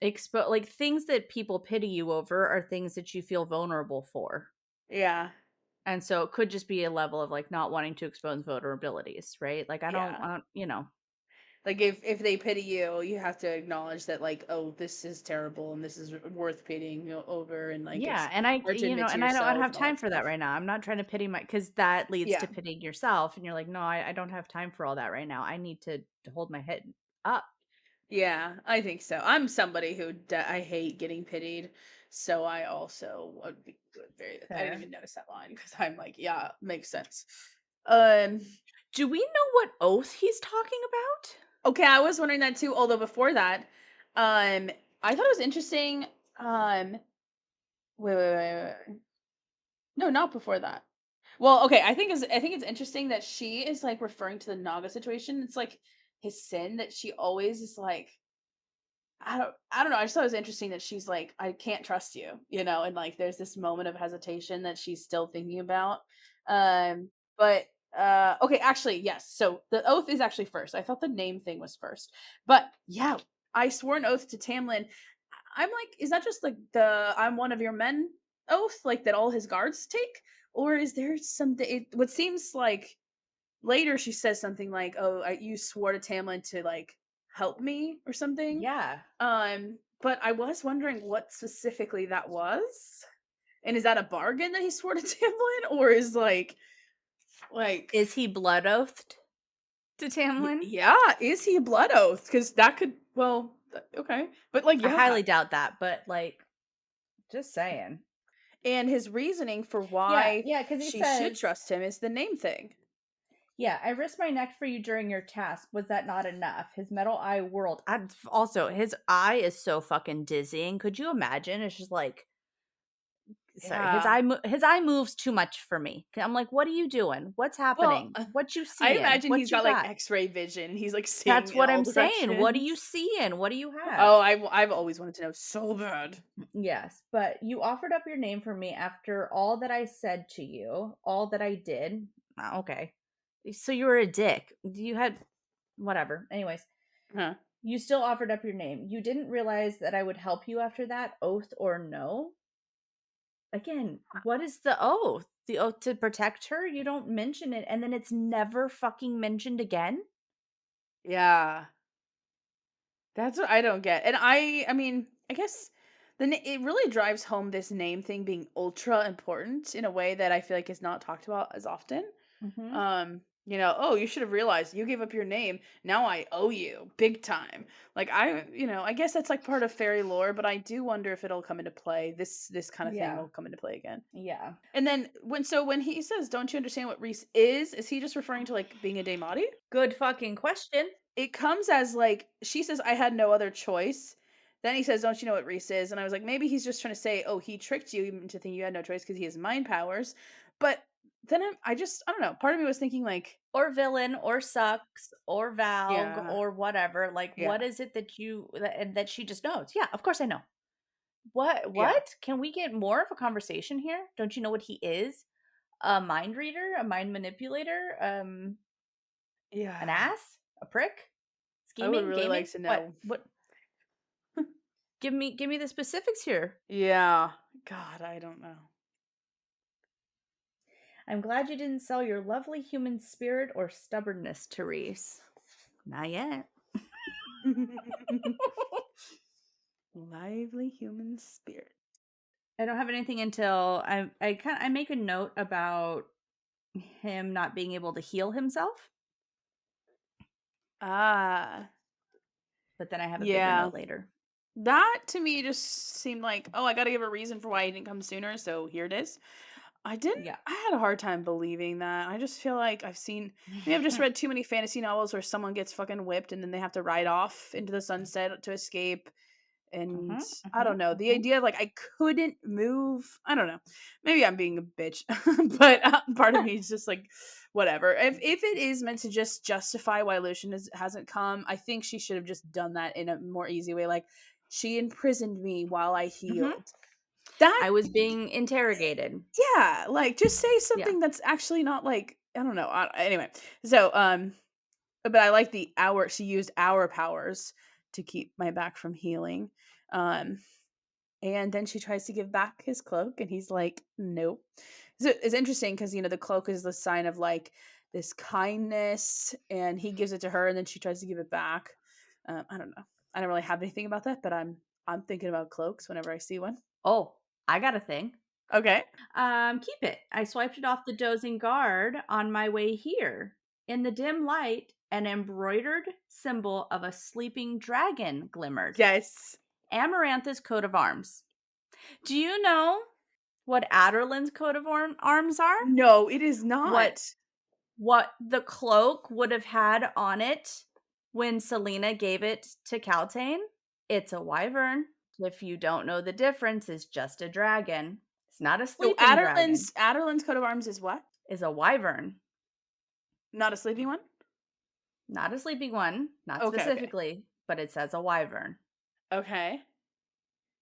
like things that people pity you over are things that you feel vulnerable for. Yeah. And so it could just be a level of, like, not wanting to expose vulnerabilities, right? Like, Yeah. I don't you know. Like, if they pity you, you have to acknowledge that, like, oh, this is terrible and this is worth pitying over, and like Yeah, it's and I hard to admit to and I don't yourself have and all time that for that stuff. right now. I'm not trying to pity my because that leads to Yeah. pitying yourself, and you're like, "No, I don't have time for all that right now. I need to hold my head up." Yeah, I think so. I'm somebody who I hate getting pitied, so I also would very. I didn't Fair. even notice that line because I'm like, yeah, makes sense. Um. Do we know what oath he's talking about? Okay, I was wondering that too. Although before that, I thought it was interesting. Um. Wait. No, not before that. Well, okay, I think it's interesting that she is like referring to the Naga situation. It's like his sin that she always is like, I don't know. I just thought it was interesting that she's like, I can't trust you, and like there's this moment of hesitation that she's still thinking about. But okay, actually, yes. So the oath is actually first. I thought the name thing was first. But yeah, I swore an oath to Tamlin. I'm like, is that just like the I'm one of your men oath, like that all his guards take? Or is there something what seems like later she says something like, "Oh, you swore to Tamlin to like help me or something." Yeah. But I was wondering what specifically that was. And is that a bargain that he swore to Tamlin, or is like Is he blood oathed to Tamlin? yeah, is he a blood oath? Because that could, well, okay, but like, I yeah, highly doubt that, but, like, just saying. and his reasoning for Yeah, why yeah, because he she should says, trust him is the name thing. "Yeah, I risked my neck for you during your task. Was that not enough?" His metal eye whirled. Also, his eye is so fucking dizzying. Could you imagine? It's just like, sorry, Yeah. his eye moves too much for me. I'm like, "What are you doing? What's Well, happening? What you I seeing? imagine he's What you got like got?" X-ray vision and he's like seeing That's in what all I'm saying. What are you directions. seeing? What do you have? Oh, I've always wanted to know so bad. Yes, but you offered up your name for me after all that I said to you, all that I did. Okay. So you were a dick. You had whatever. Anyways, Huh. you still offered up your name. You didn't realize that I would help you after that, oath or no? Again, what is the oath? The oath to protect her? You don't mention it, and then it's never fucking mentioned again? Yeah. That's what I don't get. And I mean, I guess it really drives home this name thing being ultra important in a way that I feel like is not talked about as often. Mhm. Oh, you should have realized you gave up your name. Now I owe you big time. Like I guess that's like part of fairy lore, but I do wonder if it'll come into play. This kind of thing Yeah. will come into play again. Yeah. And then when he says, "Don't you understand what Reese is he just referring to like being a Daemati?" Good fucking question. It comes as like she says, "I had no other choice." Then he says, "Don't you know what Reese is?" And I was like, maybe he's just trying to say, "Oh, he tricked you into thinking you had no choice because he has mind powers." But then I don't know. Part of me was thinking like, Or villain, or sucks, or valg, yeah, or whatever. Like, what yeah, is it that she just knows? Yeah, of course I know. What? yeah, What? Can we get more of a conversation here? Don't you know what he is? A mind reader, a mind manipulator, an yeah. ass, a prick, I would scheming, really like gaming. to What? know. What? Give me the specifics here. Yeah. God, I don't know. I'm glad you didn't sell your lovely human spirit or stubbornness to Rhys. Not yet. Lively human spirit. I don't have anything until I make a note about him not being able to heal himself, Ah, but then I have a bigger yeah. note later. That to me just seemed like, oh, I got to give a reason for why he didn't come sooner, so here it is. I didn't Yeah. I had a hard time believing that. I just feel like maybe I've just read too many fantasy novels where someone gets fucking whipped and then they have to ride off into the sunset to escape. And Mhm, I mhm, don't know. The mhm. idea of like I couldn't move. I don't know. Maybe I'm being a bitch, but part of me is just like, whatever. If it is meant to just justify why Lucian hasn't come, I think she should have just done that in a more easy way. Like she imprisoned me while I Mhm. healed. That I was being interrogated. yeah, like just say Yeah. something that's actually not like I don't know. Anyway, so but I like the hour she used hour powers to keep my back from healing. Um, and then she tries to give back his cloak, and he's like, "Nope." So it's interesting because the cloak is the sign of like this kindness, and he gives it to her, and then she tries to give it back. I don't know. I don't really have anything about that, but I'm thinking about cloaks whenever I see one. Oh, I got a thing. Okay. Keep it. I swiped it off the dozing guard on my way here. In the dim light, an embroidered symbol of a sleeping dragon glimmered. Yes. Amarantha's coat of arms. Do you know what Adarlan's coat of arms are? No, it is What not. what the cloak would have had on it when Selena gave it to Caltaine? It's a wyvern. If you don't know the difference, it's just a dragon. It's not a So sleeping dragon. Adarlan's coat of arms is what? It's a wyvern. Not a sleeping one? Not a sleeping one, not Okay, okay. specifically, but it says a wyvern. Okay.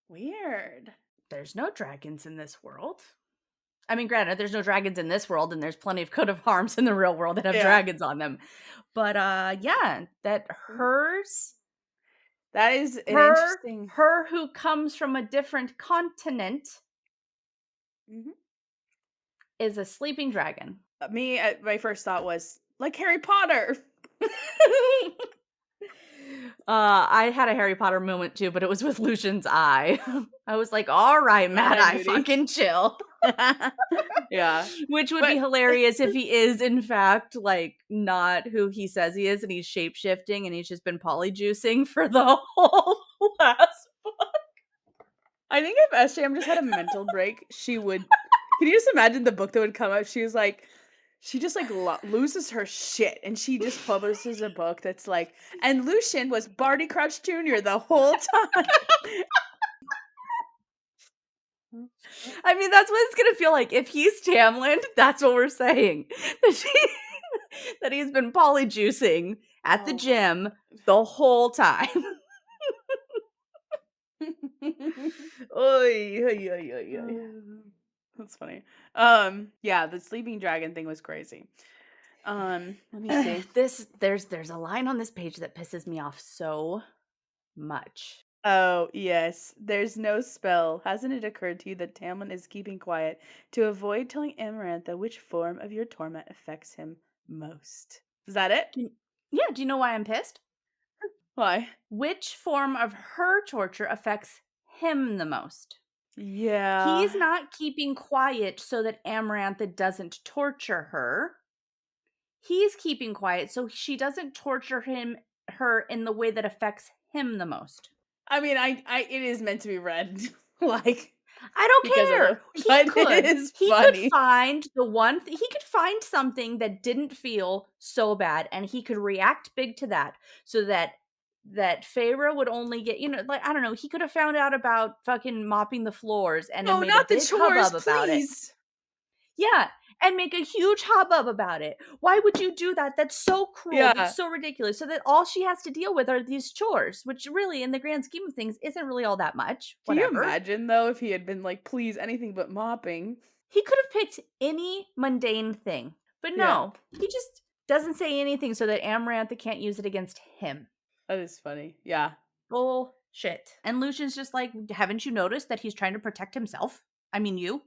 Weird. There's no dragons in this world. I mean, granted, there's no dragons in this world, and there's plenty of coat of arms in the real world that have Yeah. dragons on them. But yeah, that Mm. hers, That is an her, interesting. her who comes from a different continent Mhm. is a sleeping dragon. My first thought was like Harry Potter. I had a Harry Potter moment too, but it was with Lucian's eye. I was like, all right, Mad Mad Eye Eye, Moody. fucking chill. Yeah. Which would be But hilarious if he is, in fact, like not who he says he is and he's shape shifting and he's just been polyjuicing for the whole last. I think if SJM just had a mental break, she would. Can you just imagine the book that would come out? She just like loses her shit, and she just publishes a book that's like, and Lucian was Barty Crouch Jr. the whole time. I mean, that's what it's gonna feel like. If he's Tamlin, that's what we're saying. That she that he's been polyjuicing at the Oh my gym the whole time. god. Oy, oy, oy, oy, oy. That's funny. Yeah, the sleeping dragon thing was crazy. Let me see. There's a line on this page that pisses me off so much. Oh, yes. There's no spell. Hasn't it occurred to you that Tamlin is keeping quiet to avoid telling Amarantha which form of your torment affects him most? Is that it? Yeah, do you know why I'm pissed? Why? Which form of her torture affects him the most? Yeah. He's not keeping quiet so that Amarantha doesn't torture her. He's keeping quiet so she doesn't torture her in the way that affects him the most. I mean, it is meant to be read like I don't because of care. the, but it is He could funny. find he could find something that didn't feel so bad, and he could react big to that so that Feyre would only get, like, I don't know, he could have found out about fucking mopping the floors and then No, made a not the big chores, hubbub about it. please. Yeah, and make a huge hubbub about it. Why would you do that? That's so cruel. That's Yeah. so ridiculous. So that all she has to deal with are these chores, which really, in the grand scheme of things, isn't really all that much. Can you Whatever. imagine though if he had been like, please, anything but mopping? He could have picked any mundane thing, but Yeah, no, he just doesn't say anything so that Amarantha can't use it against him. that is funny. Yeah. Bullshit. And Lucian's just like, haven't you noticed that he's trying to protect himself? I mean, you.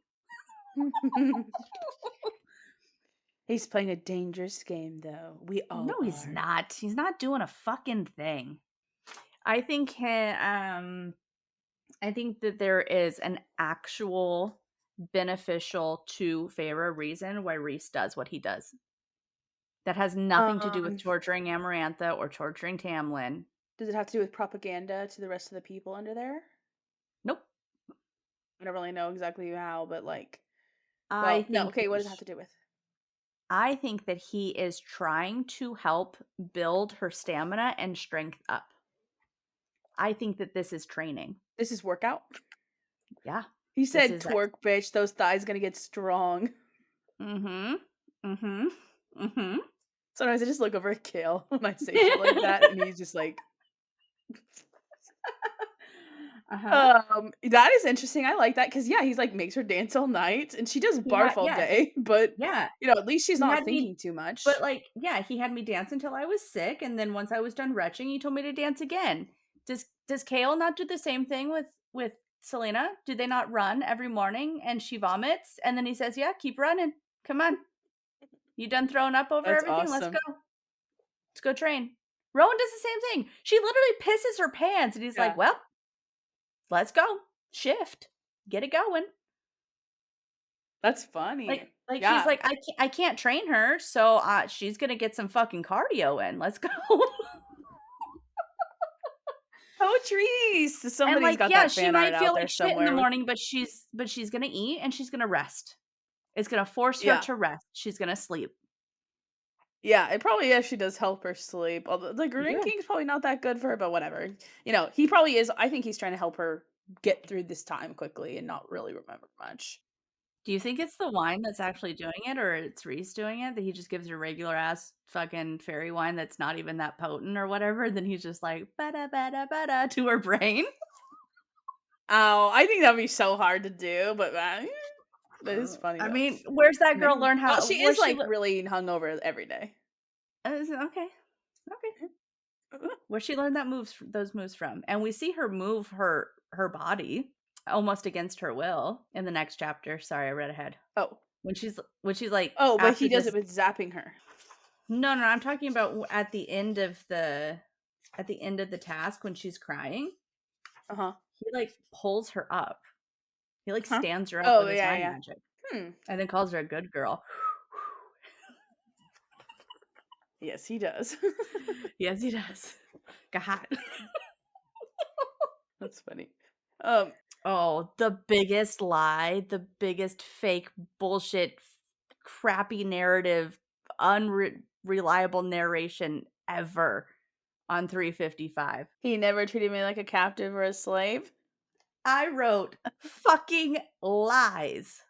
He's playing a dangerous game though. We No, all he's are. not. He's not doing a fucking thing. I think I think that there is an actual beneficial to Feyre reason why Rhys does what he does. That has nothing to do with Um, torturing Amarantha or torturing Tamlin. does it have to do with propaganda to the rest of the people under there? Nope. I don't really know exactly how, but like, I well, no, think okay, that what does it have to do with? he is trying to help build her stamina and strength up. I think that this is training. This is workout. Yeah. He This said is twerk, bitch, those thighs gonna get strong. Mhm. Mhm. Mhm. Sometimes I just look over at Kale when I say shit like that, and he's just like, Uh-huh. that is interesting. I like that because yeah, he's like makes her dance all night, and she does He had barf all yeah. day, but Yeah. at least she's He not had me thinking too but, much. like, yeah, he had me dance until I was sick, and then once I was done retching, he told me to dance again. Does Kale not do the same thing with Selena? Do they not run every morning and she vomits, and then he says, "Yeah, keep running. Come on. You done throwing up over That's everything? Let's awesome. go. Let's go train." Rowan does the same thing. She literally pisses her pants, and he's like, Yeah, "Well, let's go. Shift. Get it going." that's funny. She's Yeah, like, I can't train her, so, she's gonna get some fucking cardio in. Let's go." poetry. And, Somebody's like, got yeah, that she fan art might feel out there like shit in the somewhere with. morning, but she's gonna eat and she's gonna rest. It's gonna force her Yeah, to rest. She's gonna sleep. yeah. It probably actually does help her sleep. Although the Yeah. drinking is probably not that good for her, but whatever. He probably is. I think he's trying to help her get through this time quickly and not really remember much. Do you think it's the wine that's actually doing it, or it's Rhys doing it, that he just gives her regular ass fucking fairy wine that's not even that potent or whatever, then he's just like, "Bada, bada, bada," to her brain? Oh, I think that'd be so hard to do, but that is funny I though. mean, where's that girl Maybe. learn Well, how she where's is she like lear really hungover every day. okay, okay. Where she learned those moves from, and we see her move her body almost against her will in the next chapter. Sorry, I read ahead. Oh, When she's like oh, but after he does this. it with zapping her. No, no, I'm talking about at the end of the task when she's crying. Uh huh. He like pulls her up. He like Huh? stands her up Oh with his yeah, mind yeah. magic, Hmm. and then calls her a good girl. Yes, he does. Yes, he does. God. That's funny. Um. Oh, the biggest lie, the biggest fake bullshit, crappy narrative, unreliable narration ever on 355. He never treated me like a captive or a slave. I wrote fucking lies.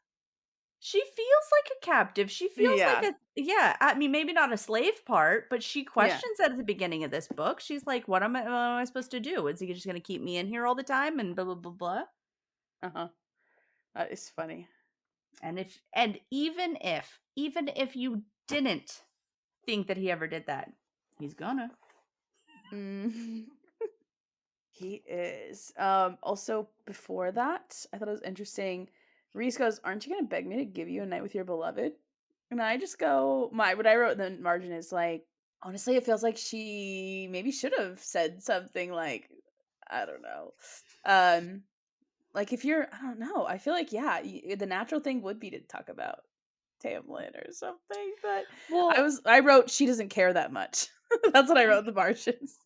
She feels like a captive. She feels like Yeah. yeah, I mean, maybe not a slave part, but she Yeah. questions that at the beginning of this book. She's like, what am I supposed to do? Is he just going to keep me in here all the time and blah, blah, blah, blah? Uh huh. That is funny. And even if you didn't think that he ever did that, he's gonna. Mm. He is. Also, before that, I thought it was interesting. Rhys goes, "Aren't you gonna beg me to give you a night with your beloved?" And I just go, what I wrote in the margin is like, Honestly, it feels like she maybe should have said something like, I don't know. Um, like if you're, I don't know. I feel like yeah, the natural thing would be to talk about Tamlin or something. But Well, I wrote she doesn't care that much. That's what I wrote in the margins.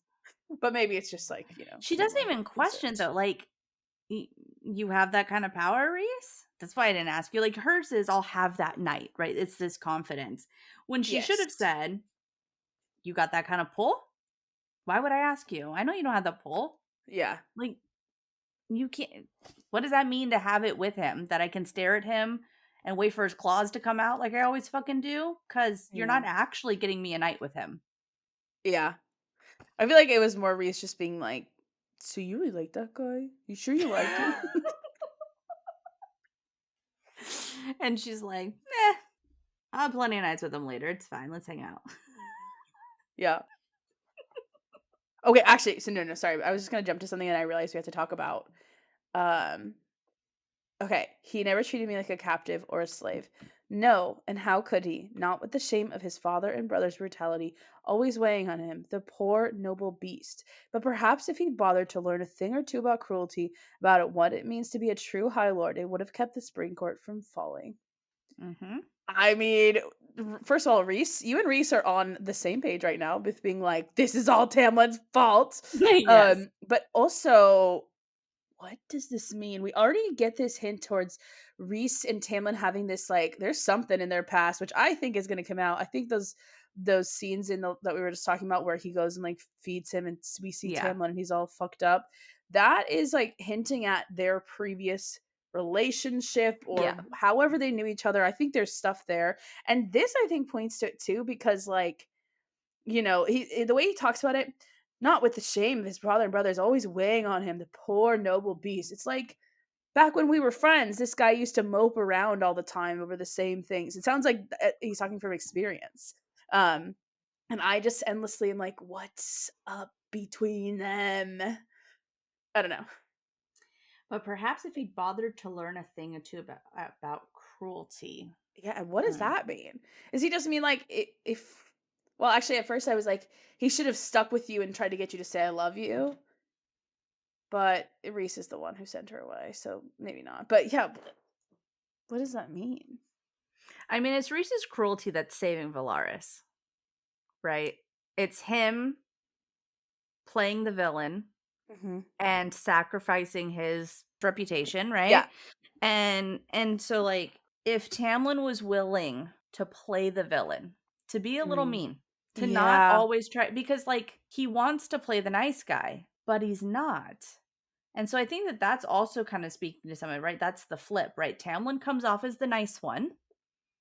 But maybe it's just like she she's doesn't more even question concerned. though, like, you have that kind of power, Reese? That's why I didn't ask you. Like, hers is, "I'll have that night," right? It's this confidence. When she should have Yes. said, "You got that kind of pull? Why would I ask you? I know you don't have the pull." Yeah. Like, you can't what does that mean to have it with him? That I can stare at him and wait for his claws to come out like I always fucking do? Because 'Cause you're Yeah. not actually getting me a night with him. Yeah. I feel like it was more Reese just being like, "So you really like that guy? You sure you like him?" And she's like, "Eh, I'll have plenty of nights with him later. It's fine. Let's hang out." Yeah. Okay, actually, so no, sorry. I was just gonna jump to something and I realized we have to talk about. Um, okay, he never treated me like a captive or a slave. No, and how could he? Not with the shame of his father and brother's brutality always weighing on him, the poor, noble beast. But perhaps if he'd bothered to learn a thing or two about cruelty, about what it means to be a true High Lord, it would have kept the spring court from falling. Mhm. I mean, first of all, Reese, you and Reese are on the same page right now with being like, this is all Tamlin's fault. Yes. But also, what does this mean? We already get this hint towards Rhys and Tamlin having this like there's something in their past, which I think is going to come out. I think those scenes in the that we were just talking about where he goes and like feeds him and we see Yeah. Tamlin and he's all fucked up. That is like hinting at their previous relationship or Yeah. however they knew each other. I think there's stuff there. And this I think points to it too because like the way he talks about it, not with the shame of his father and brothers always weighing on him, the poor noble beast. It's like back when we were friends, this guy used to mope around all the time over the same things. It sounds like he's talking from experience. Um, and I just endlessly am like, what's up between them? I don't know. But perhaps if he'd bothered to learn a thing or two about cruelty. Yeah, and what does Hmm. that mean? Is he just mean like if? Well, actually, at first I was like, he should have stuck with you and tried to get you to say I love you. But Reese is the one who sent her away, so maybe not. But yeah, what does that mean? I mean, it's Reese's cruelty that's saving Valaris, right? It's him playing the villain Mhm. and sacrificing his reputation, Yeah. right? And so like if Tamlin was willing to play the villain, to be a little Mm. mean, to not Yeah. always try because like he wants to play the nice guy, but he's not. And so I think that that's also kind of speaking to someone, right? That's the flip, right? Tamlin comes off as the nice one,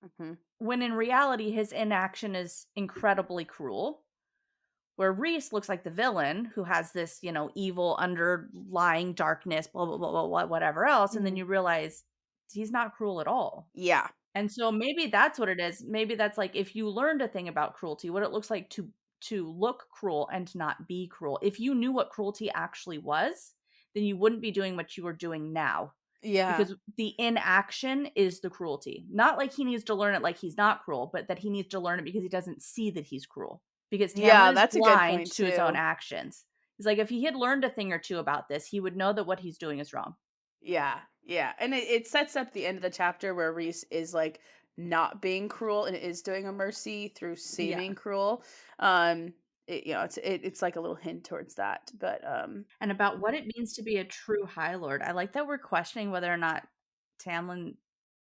Mhm. when in reality his inaction is incredibly cruel. Where Rhys looks like the villain who has this, evil underlying darkness, blah, blah, blah, blah, blah, whatever else. And then Mhm. you realize he's not cruel at all. Yeah. And so maybe that's what it is. Maybe that's like if you learned a thing about cruelty, what it looks like to look cruel and to not be cruel. If you knew what cruelty actually was, then you wouldn't be doing what you are doing now. Yeah. Because the inaction is the cruelty. Not like he needs to learn it like he's not cruel, but that he needs to learn it because he doesn't see that he's cruel. Because Yeah, Tamlin is that's a good blind point to his own too. actions. He's like, if he had learned a thing or two about this, he would know that what he's doing is wrong. Yeah. Yeah. And it sets up the end of the chapter where Reese is like not being cruel and is doing a mercy through Yeah. seeming cruel. Um it's like a little hint towards that. But And about what it means to be a true High Lord. I like that we're questioning whether or not Tamlin,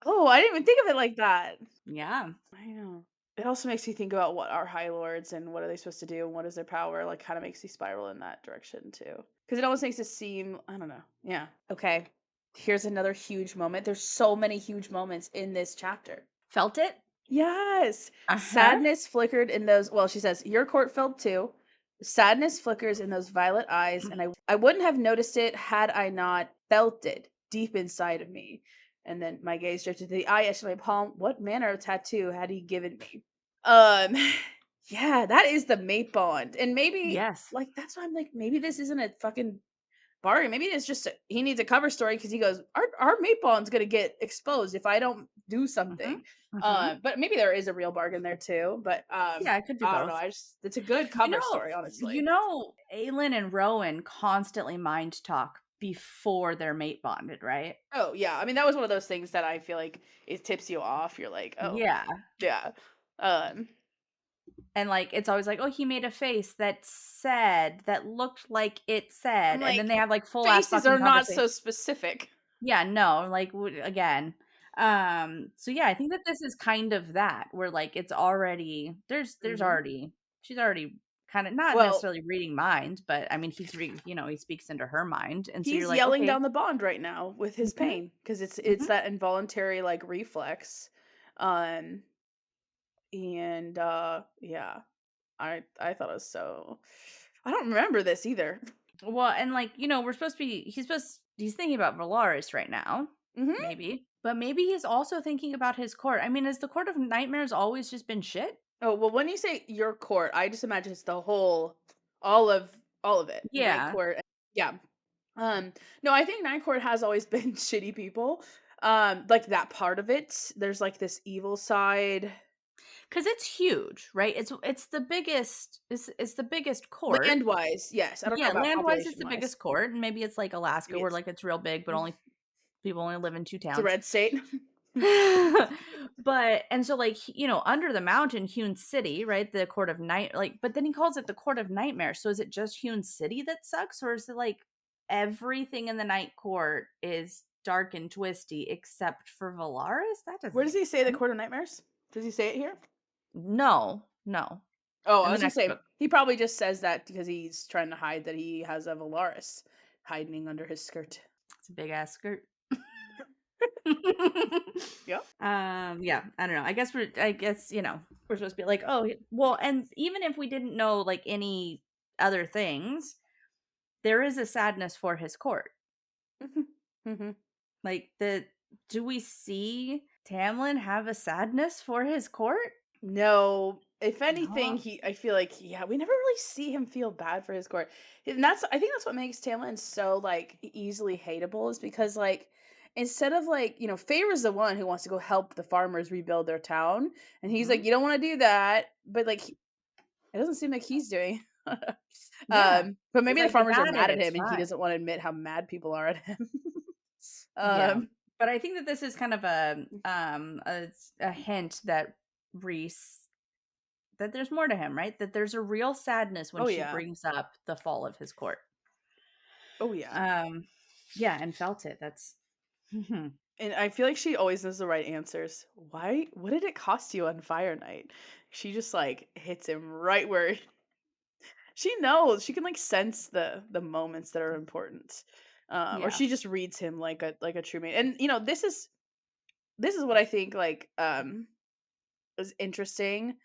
oh, I didn't even think of it like that. yeah. I know. It also makes you think about what are high lords and what are they supposed to do and what is their power. Like, kind of makes you spiral in that direction too. Because it almost makes it seem, I don't know. Yeah. Okay. Here's another huge moment. There's so many huge moments in this chapter. Felt it? Yes. Uh-huh. Sadness flickered in those. Well, she says, your court felt too. Sadness flickers in those violet eyes, and I wouldn't have noticed it had I not felt it deep inside of me. And then my gaze drifted to the eye etched on my palm. What manner of tattoo had he given me? Um, yeah, that is the mate bond. And maybe Yes. like that's why I'm like, maybe this isn't a fucking Barry, maybe it's just he needs a cover story because he goes, our mate bond's gonna get exposed if I don't do Mhm. something. Mhm. But maybe there is a real bargain there too. But Yeah, it could be I don't know. both. It's a good You cover know story, you honestly. know, Aelin and Rowan constantly mind talk before they're mate bonded, right? Oh yeah, I mean that was one of those things that I feel like it tips you off. You're like, oh Yeah. yeah, um, And, like, it's always like, "Oh, he made a face that looked like it I'm said," and then like they have, like, full ass faces fucking are not conversation. so specific. Yeah, no, like, again. So yeah, I think that this is kind of that, where, like, it's already there's Hmm. already she's already kinda not Well, necessarily reading minds, but, I mean, he speaks into her mind, and so you're he's like, yelling "Okay." down the bond right now with his Mhm, pain because it's mhm. that involuntary like reflex, um, and yeah, I thought it was so. I don't remember this either. Well, and, like, we're supposed to be he's thinking about Valaris right now, Hmm. maybe, but maybe he's also thinking about his court. I mean, has the Court of Nightmares always just been shit? Oh well, when you say your court, I just imagine it's the whole, all of all of it, night Yeah, court. Yeah. No, I think Night Court has always been shitty people. Like that part of it. There's like this evil side. because it's huge, right? It's the biggest court. Land wise, yes. I don't know Yeah, about land-wise, it's population the wise. biggest court, and maybe it's like Alaska Maybe where, it's like, it's real big, but only people only live in 2 it's a towns. red state. But and so, like, under the mountain, Hewn City, right? The Court of Night but then he calls it the Court of Nightmare, so is it just Hewn City that sucks, or is it, like, everything in the Night Court is dark and twisty except for Valaris? That doesn't Where does make he say the sense. Court of Nightmares? Does he say it here? No, no. Oh, I In the was gonna next say book. he probably just says that because he's trying to hide that he has a Valaris hiding under his skirt. It's a big ass skirt. Yeah. Yeah, I don't know. I guess, we're supposed to be like, "Oh, well," and even if we didn't know, like, any other things, there is a sadness for his court. Hmm. Hmm. Like, do we see Tamlin have a sadness for his court? No, if anything, No. he I feel like yeah, we never really see him feel bad for his court. And that's I think that's what makes Tamlin so like easily hateable is because like instead of like, Feyre is the one who wants to go help the farmers rebuild their town and he's Mhm. like you don't want to do that, but like it doesn't seem like he's doing. Yeah. But He's maybe the like, "Get farmers are at it, mad at it's him and he fine." doesn't want to admit how mad people are at him. Yeah. um But I think that this is kind of a hint that Rhys that there's more to him, right? That there's a real sadness when oh she yeah. brings up the fall of his court. Oh yeah. Um, yeah, and felt it. That's And I feel like she always knows the right answers. Why? What did it cost you on Fire Night? She just like hits him right where she knows. She can like sense the moments that are important, or yeah. she just reads him like a true mate. And this is what I think like is interesting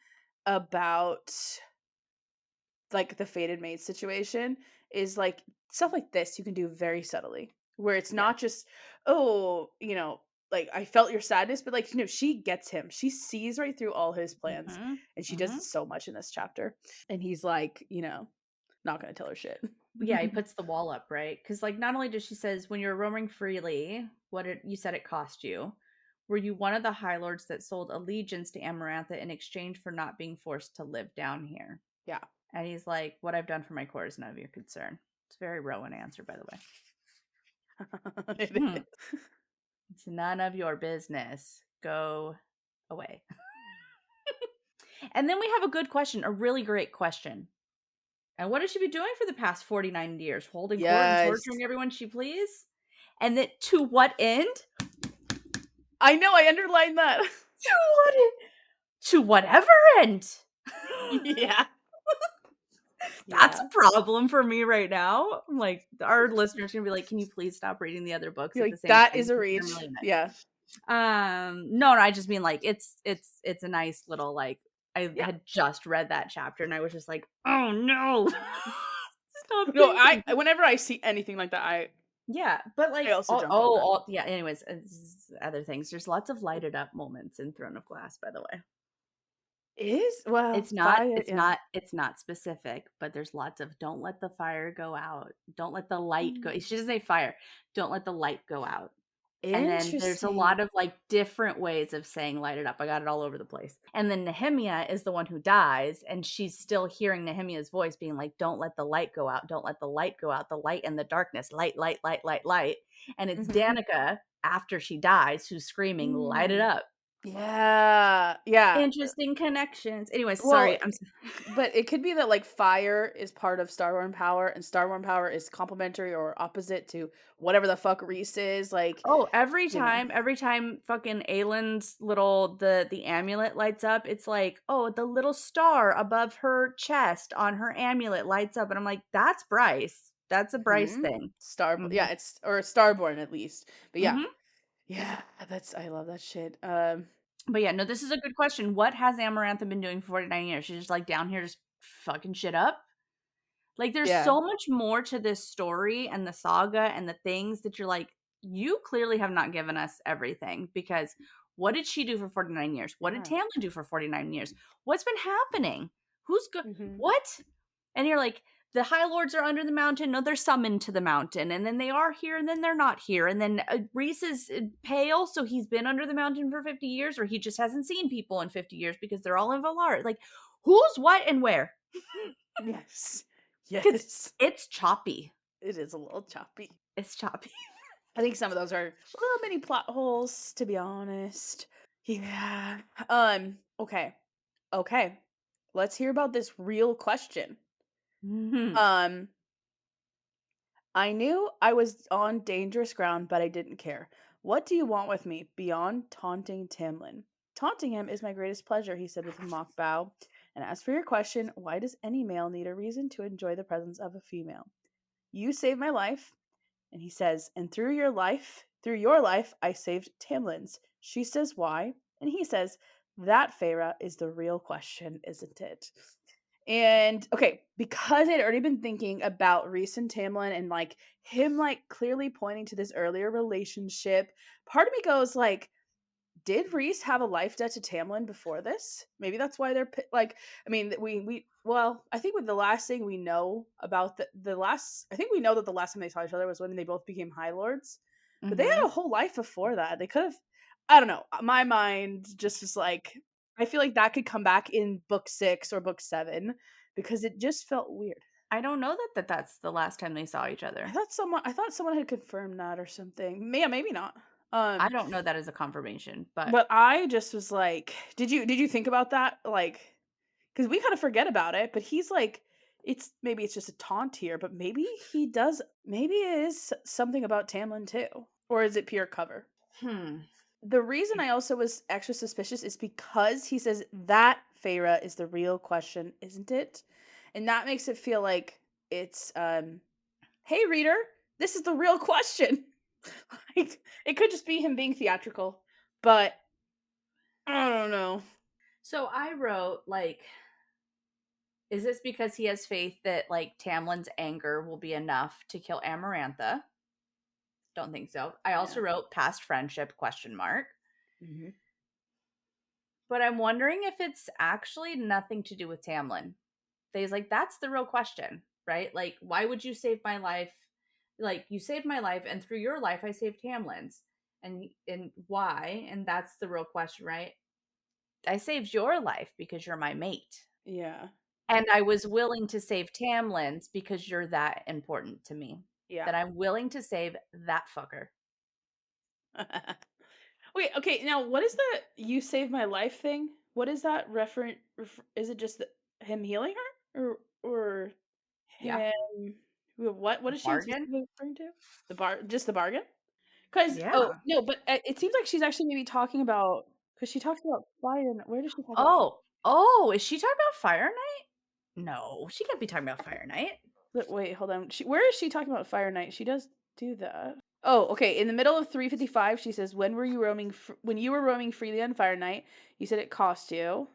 about like the fated maid situation is like stuff like this you can do very subtly where it's Yeah. not just oh like I felt your sadness but like she gets him, she sees right through all his plans, Mhm. and she does it Mhm. so much in this chapter, and he's like not gonna tell her shit. Yeah, he puts the wall up, right? Because, like, not only does she says, "When you're roaming freely, you said it cost you. Were you one of the High Lords that sold allegiance to Amarantha in exchange for not being forced to live down here?" Yeah. And he's like, "What I've done for my court is none of your concern." It's a very Rowan answer, by the way. It Hmm. is. It's none of your business. Go away. And then we have a good question, a really great question. And what has she been doing for the past 49 years? Holding court and Yes, torturing everyone she please? And that to what end? I know, I underlined that. To what end? To whatever end. Yeah. That's Yeah. a problem for me right now. I'm like, our listeners are gonna be like, can you please stop reading the other books You're at the like same that time? is a Because I'm reach, really not. yeah. No, I just mean like it's a nice little like I Yeah. had just read that chapter and I was just like, oh no. Stop No, I thinking. whenever I see anything like that, Yeah, but I like also jump on that. yeah, anyways, other things. There's lots of lighted up moments in Throne of Glass, by the way. Is well, It's not fire, it's yeah. not it's not specific, but there's lots of "Don't let the fire go out. Don't let the light go." Mm. She doesn't say fire. "Don't let the light go out." And then there's a Interesting. lot of, like, different ways of saying "light it up." I got it all over the place. And then Nehemiah is the one who dies, and she's still hearing Nehemiah's voice being like, "Don't let the light go out. Don't let the light go out. The light and the darkness. Light, light, light, light, light." And it's Mhm. Danica, after she dies, who's screaming, "Light it Mm. up." Yeah, yeah. Interesting connections. Anyway, Well, sorry, I'm s but it could be that, like, fire is part of Starborn power, and Starborn power is complementary or opposite to whatever the fuck Rhys is, like, Oh, you know. every time fucking Aylin's little the amulet lights up, it's like, "Oh, the little star above her chest on her amulet lights up," and I'm like, "That's Bryce. That's a Bryce Mhm. thing." Yeah, Mhm, it's or Starborn at least. But yeah. mhm. Yeah, that's I love that shit. But yeah, no, this is a good question. What has Amarantha been doing for 49 years? She's just, like, down here just fucking shit up? Like, there's Yeah. so much more to this story and the saga and the things that you're like, you clearly have not given us everything because what did she do for 49 years? What did Yeah. Tamlin do for 49 years? What's been happening? Who's good? Mhm. What? And you're like, the High Lords are under the mountain. No, they're summoned to the mountain. And then they are here and then they're not here. And then Rhys is pale. So he's been under the mountain for 50 years or he just hasn't seen people in 50 years because they're all in Valar. Like, who's what and where? Yes. Because Yes. it's choppy. It is a little choppy. It's choppy. I think some of those are little mini plot holes, to be honest. Yeah. Okay. Okay. Let's hear about this real question. Mhm. Um, I knew I was on dangerous ground, but I didn't care. What do you want with me beyond taunting Tamlin? Taunting him is my greatest pleasure, he said with a mock bow. And as for your question, why does any male need a reason to enjoy the presence of a female? You saved my life. And he says, and through your life, I saved Tamlin's. She says, why? And he says, that, Feyre, is the real question, isn't it? And okay, because I'd already been thinking about Rhys and Tamlin and like him like clearly pointing to this earlier relationship, part of me goes like, did Rhys have a life debt to Tamlin before this? Maybe that's why they're like. I mean, we well, I think with the last thing we know about the last, I think we know that the last time they saw each other was when they both became High Lords, but they had a Mhm. whole life before that. They could have, I don't know. My mind just was like, I feel like that could come back in book 6 or book 7 because it just felt weird. I don't know that's the last time they saw each other. I thought someone had confirmed that or something. Yeah, maybe not. I Um, don't know that as a confirmation, but But I just was like, did you think about that? Like, because we kind of forget about it, but he's like, it's maybe it's just a taunt here, but maybe he does. Maybe it is something about Tamlin too, or is it pure cover? hmm. The reason I also was extra suspicious is because he says that Feyre is the real question, isn't it? And that makes it feel like it's hey reader, this is the real question. Like it could just be him being theatrical, but I don't know. So I wrote like is this because he has faith that like Tamlin's anger will be enough to kill Amarantha? Don't think so. I also Yeah. wrote past friendship question mark. Mhm. But I'm wondering if it's actually nothing to do with Tamlin. He's like, that's the real question, right? Like, why would you save my life? Like, you saved my life, and through your life, I saved Tamlin's. And why? And that's the real question, right? I saved your life because you're my mate. Yeah. And I was willing to save Tamlin's because you're that important to me. Yeah. That I'm willing to save that fucker. Wait, okay, now what is the "you saved my life" thing? What is that is it just him healing her? Or Yeah. him what The is she bargain? specifically referring to? Just the bargain? Because oh, Yeah. no, but, it seems like she's actually maybe talking about because she talks about fire and where does she talk about Oh. Oh, is she talking about Fire Night? No, she can't be talking about Fire Night. But wait, hold on. Where is she talking about Fire Knight? She does do that. Oh, okay. In the middle of 355, she says, "When were you when you were roaming freely on Fire Knight, you said it cost you."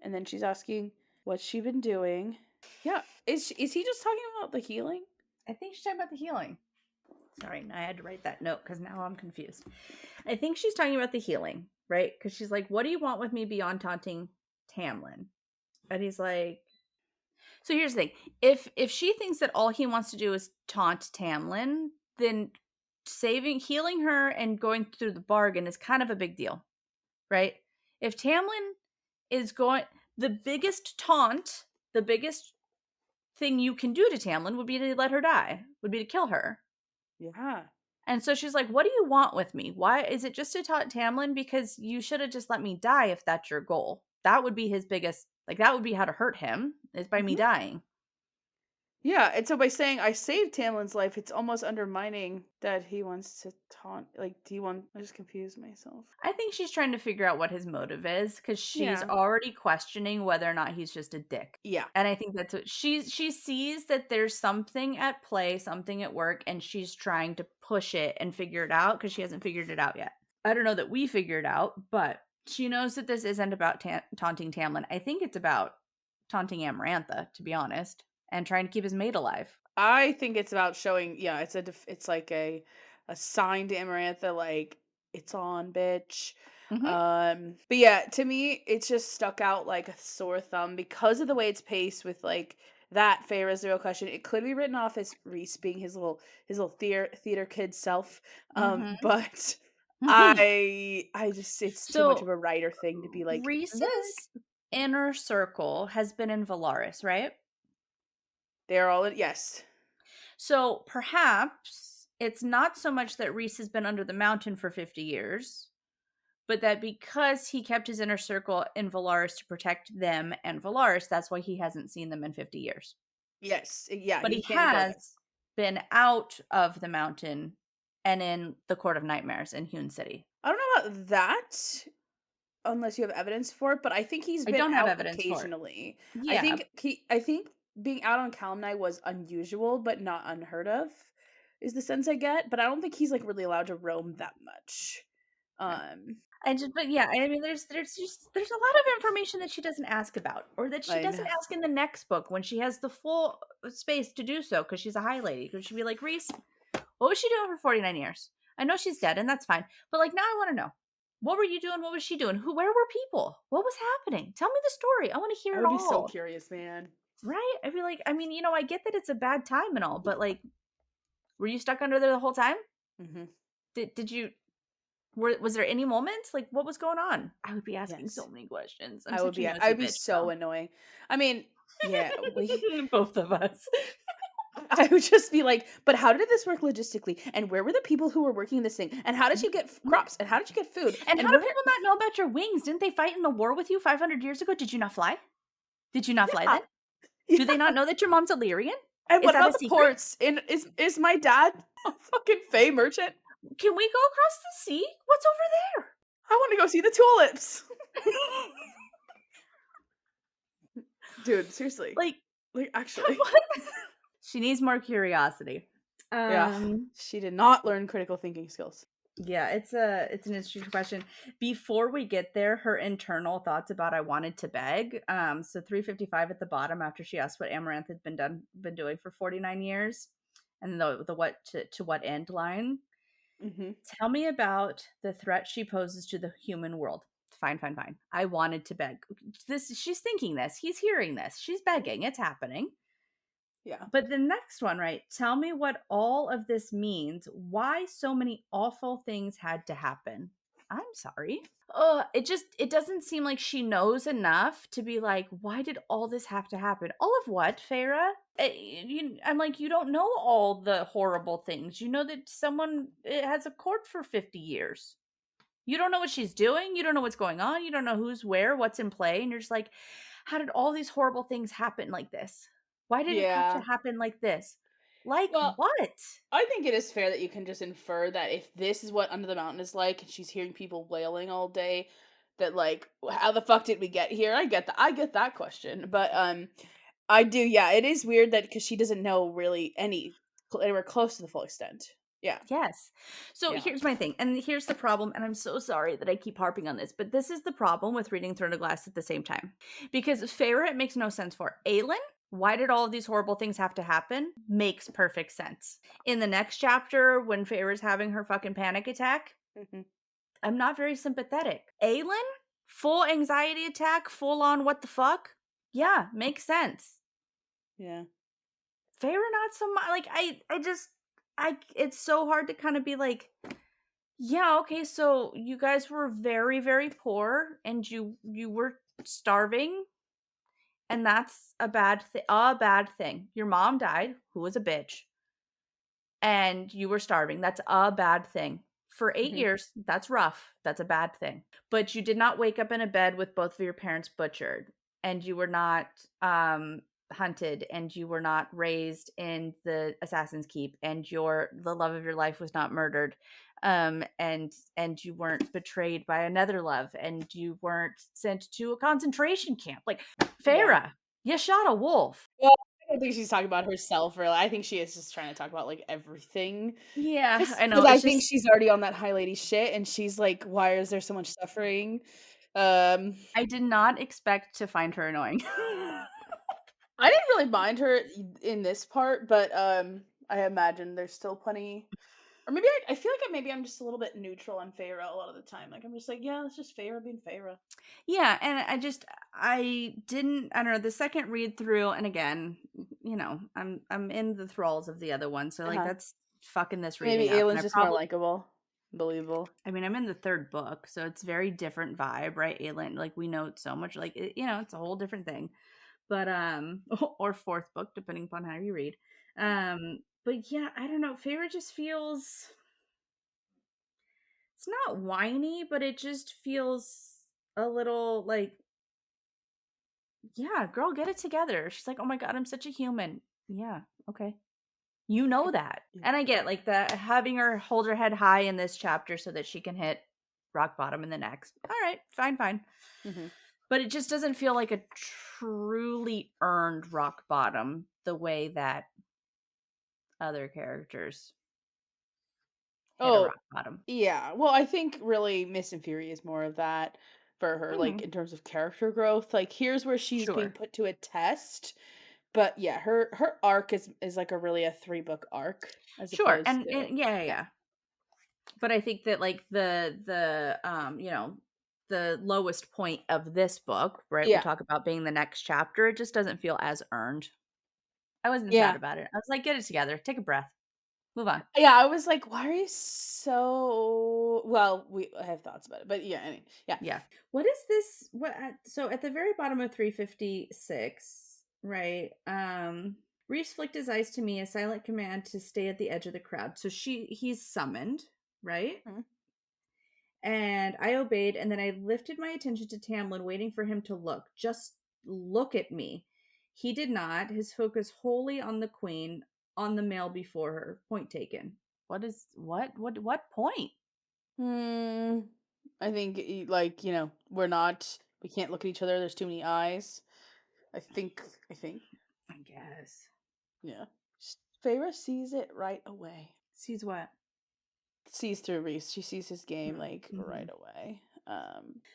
And then she's asking what's she been doing. Yeah, is he just talking about the healing? I think she's talking about the healing. Sorry, I had to write that note because now I'm confused. I think she's talking about the healing, right? Because she's like, what do you want with me beyond taunting Tamlin. And he's like, so here's the thing. If she thinks that all he wants to do is taunt Tamlin, then healing her and going through the bargain is kind of a big deal, right? If Tamlin is going, the biggest taunt, the biggest thing you can do to Tamlin would be to let her die, would be to kill her. Yeah. And so she's like, what do you want with me? Why is it just to taunt Tamlin? Because you should have just let me die if that's your goal. That would be his biggest, like, that would be how to hurt him, is by me Mhm. dying. Yeah, and so by saying I saved Tamlin's life, it's almost undermining that he wants to taunt. Like, do you want? I just confused myself. I think she's trying to figure out what his motive is because she's Yeah. already questioning whether or not he's just a dick. Yeah. And I think that's what she sees, that there's something at play, something at work, and she's trying to push it and figure it out because she hasn't figured it out yet. I don't know that we figured out, but she knows that this isn't about taunting Tamlin. I think it's about taunting Amarantha, to be honest, and trying to keep his mate alive. I think it's about showing. Yeah, it's like a sign to Amarantha, like it's on, bitch. Mm-hmm. But yeah, to me, it's just stuck out like a sore thumb because of the way it's paced with like that Feyre is the real question. It could be written off as Rhys being his little theater kid self. Mm-hmm. But I just it's too much of So a writer thing to be like, look, Rhys's inner circle has been in Valaris, right? they're all in, yes. So perhaps it's not so much that Rhys has been under the mountain for 50 years, but that because he kept his inner circle in Valaris to protect them and Valaris, that's why he hasn't seen them in 50 years. Yes, yeah, But he he can't go there. has been out of the mountain and in the Court of Nightmares in Hewn City. I don't know about that unless you have evidence for it, but I think he's I been don't have out evidence for it. occasionally. Yeah. I think being out on Kalamni was unusual but not unheard of is the sense I get, but I don't think he's like really allowed to roam that much. Um But yeah, I mean, there's a lot of information that she doesn't ask about, or that she I know. doesn't ask in the next book when she has the full space to do so, because she's a high lady. Because she'd be like, Rhys, what was she doing for 49 years? I know she's dead, and that's fine, but like now I want to know, what were you doing? What was she doing? Where were people? What was happening? Tell me the story. I want to hear I it would be so all. curious, man. Right? I'd be like, I mean, I get that it's a bad time and all, but like, were you stuck under there the whole time? Mhm. Did you? Was there any moments like what was going on? I would be asking so Yes. many questions. I'm I would such a be nosy bitch so though. annoying. I mean, yeah, we Both of us. I would just be like, "But how did this work logistically? And where were the people who were working this thing? And how did you get Yeah. crops? And how did you get food? And how And do where?" people not know about your wings? Didn't they fight in the war with you 500 years ago? Did you not fly? Did you not fly Yeah, then? Do they yeah. not know that your mom's Illyrian? And Is what that about a the secret? ports? And is my dad a fucking Fey merchant? Can we go across the sea? What's over I want to go see the tulips. there? Dude, seriously. Like, Like come actually. on. She needs more curiosity. Yeah. Um She did not learn critical thinking skills. Yeah, it's an interesting question. Before we get there, her internal thoughts about I wanted to beg. So 355 at the bottom after she asked what Amaranth had been doing for 49 years, and the what to what end line. Mhm. Tell me about the threat she poses to the human world. Fine, fine, fine. I wanted to beg. She's thinking this. He's hearing this. She's begging. It's happening. Yeah. But the next one, right? Tell me what all of this means. Why so many awful things had to happen. I'm sorry. It doesn't seem like she knows enough to be like, why did all this have to happen? All of what, Feyre? I'm like, you don't know all the horrible things. You know that someone has a court for 50 years. You don't know what she's doing. You don't know what's going on. You don't know who's where, what's in play. And you're just like, how did all these horrible things happen like this? Why did it have to Yeah. happen like this? Like Well, what? I think it is fair that you can just infer that if this is what Under the Mountain is like and she's hearing people wailing all day, that like how the fuck did we get here? I get that question. But I do, yeah, it is weird that because she doesn't know really anywhere close to the full extent. Yeah. Yes. So Yeah. here's my thing. And here's the problem. And I'm so sorry that I keep harping on this, but this is the problem with reading Throne of Glass at the same time. Because Feyre, it makes no sense for. Aelin, why did all of these horrible things have to happen? Makes perfect sense. In the next chapter, when Feyre's having her fucking panic attack, Mhm. I'm not very sympathetic. Aelin? Full anxiety attack, full on what the fuck? Yeah, makes sense. Yeah. Feyre not so much. Like it's so hard to kind of be like, yeah, okay, so you guys were very, very poor and you were starving, and that's a bad thing. Your mom died, who was a bitch, and you were starving. That's a bad thing. For 8 Mhm. years, that's rough. That's a bad thing. But you did not wake up in a bed with both of your parents butchered, and you were not hunted, and you were not raised in the Assassin's Keep, and the love of your life was not murdered. And you weren't betrayed by another love, and you weren't sent to a concentration camp. Like, Yeah. Farah, you shot a wolf. Well, I don't think she's talking about herself, really. I think she is just trying to talk about, like, everything. Yeah, I know. Because I It's think just she's already on that high lady shit, and she's like, "Why is there so much suffering?" Um, I did not expect to find her annoying. I didn't really mind her in this part, but, I imagine there's still plenty or maybe I feel like maybe I'm just a little bit neutral on Feyre a lot of the time. Like, I'm just like, "Yeah, it's just Feyre being Feyre." Yeah, and I don't know, the second read through, and again, I'm in the thralls of the other one, so like Uh-huh. that's fucking this reading Maybe up. And Aylin's just more likable, believable. I mean, I'm in the third book, so it's very different vibe, right? Aelin, like we know so much, like it's a whole different thing. But or fourth book, depending upon how you read. But yeah, I don't know. Favorite just feels, it's not whiny, but it just feels a little like, yeah, girl, get it together. She's like, oh my God, I'm such a human. Yeah, okay. You know that. Yeah. And I get like the having her hold her head high in this chapter so that she can hit rock bottom in the next. All right, fine, fine. Mhm. But it just doesn't feel like a truly earned rock bottom the way that other characters hit a Oh, rock bottom. yeah. Well, I think really Miss and Fury is more of that for her, like, Hmm. in terms of character growth. Like, here's where she's being Sure. put to a test. But yeah, her arc is like a really a 3-book arc as Sure. opposed to And yeah, yeah, yeah. yeah. But I think that like the lowest point of this book, right? We Yeah. talk about being the next chapter, it just doesn't feel as earned. I wasn't sad Yeah. about it. I was like, get it together, take a breath, move on. Yeah, I was like, "Why are you so" well, I have thoughts about it, but yeah, yeah. Yeah. What is this? So at the very bottom of 356, right? Rhys flicked his eyes to me, a silent command to stay at the edge of the crowd. So he's summoned, right? Mhm. And I obeyed, and then I lifted my attention to Tamlin, waiting for him to look. Just look at me. He did not, his focus wholly on the queen, on the male before her. Point taken. What point? Hmm, I think, like, we can't look at each other, there's too many eyes. I think, I guess. yeah. Feyre sees it right away. Sees what? Sees through Rhys. She sees his game, like, Mm-hmm. right away.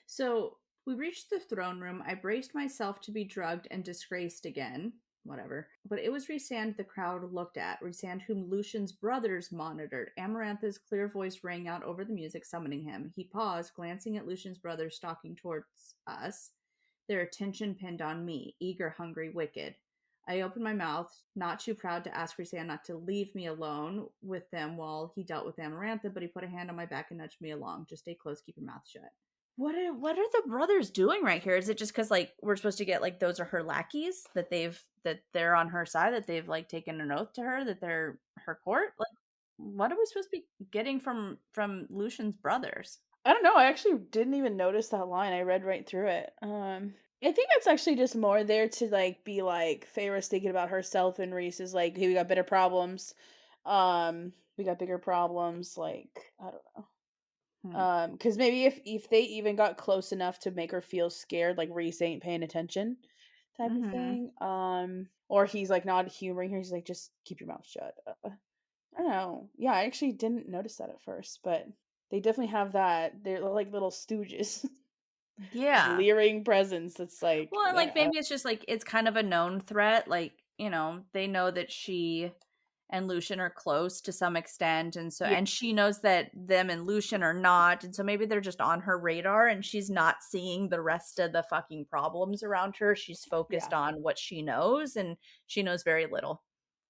So we reached the throne room. I braced myself to be drugged and disgraced again. Whatever. But it was Rhysand the crowd looked at, Rhysand whom Lucian's brothers monitored. Amarantha's clear voice rang out over the music, summoning him. He paused, glancing at Lucian's brothers stalking towards us, their attention pinned on me, eager, hungry, wicked. I opened my mouth, not too proud to ask Rhysand not to leave me alone with them while he dealt with Amarantha, but he put a hand on my back and nudged me along. Just stay close, keep your mouth shut. What are the brothers doing right here? Is it just because like we're supposed to get like those are her lackeys that they're on her side, that they've like taken an oath to her, that they're her court? Like, what are we supposed to be getting from Lucian's brothers? I don't know, I actually didn't even notice that line, I read right through it. I think that's actually just more there to, like, be like, Feyre's thinking about herself and Rhys is like, "Hey, we got better problems." We got bigger problems, like, I don't know. Hmm. Because maybe if they even got close enough to make her feel scared, like Rhys ain't paying attention type of Mm-hmm. thing, or he's, like, not humoring her, he's like, "Just keep your mouth shut." I don't know. Yeah, I actually didn't notice that at first, but they definitely have that. They're like little stooges. This Yeah. leering presence that's like, Well, and like yeah. maybe it's just like it's kind of a known threat. Like they know that she and Lucien are close to some extent, and so Yeah. and she knows that them and Lucien are not, and so maybe they're just on her radar and she's not seeing the rest of the fucking problems around her. She's focused Yeah. on what she knows, and she knows very little.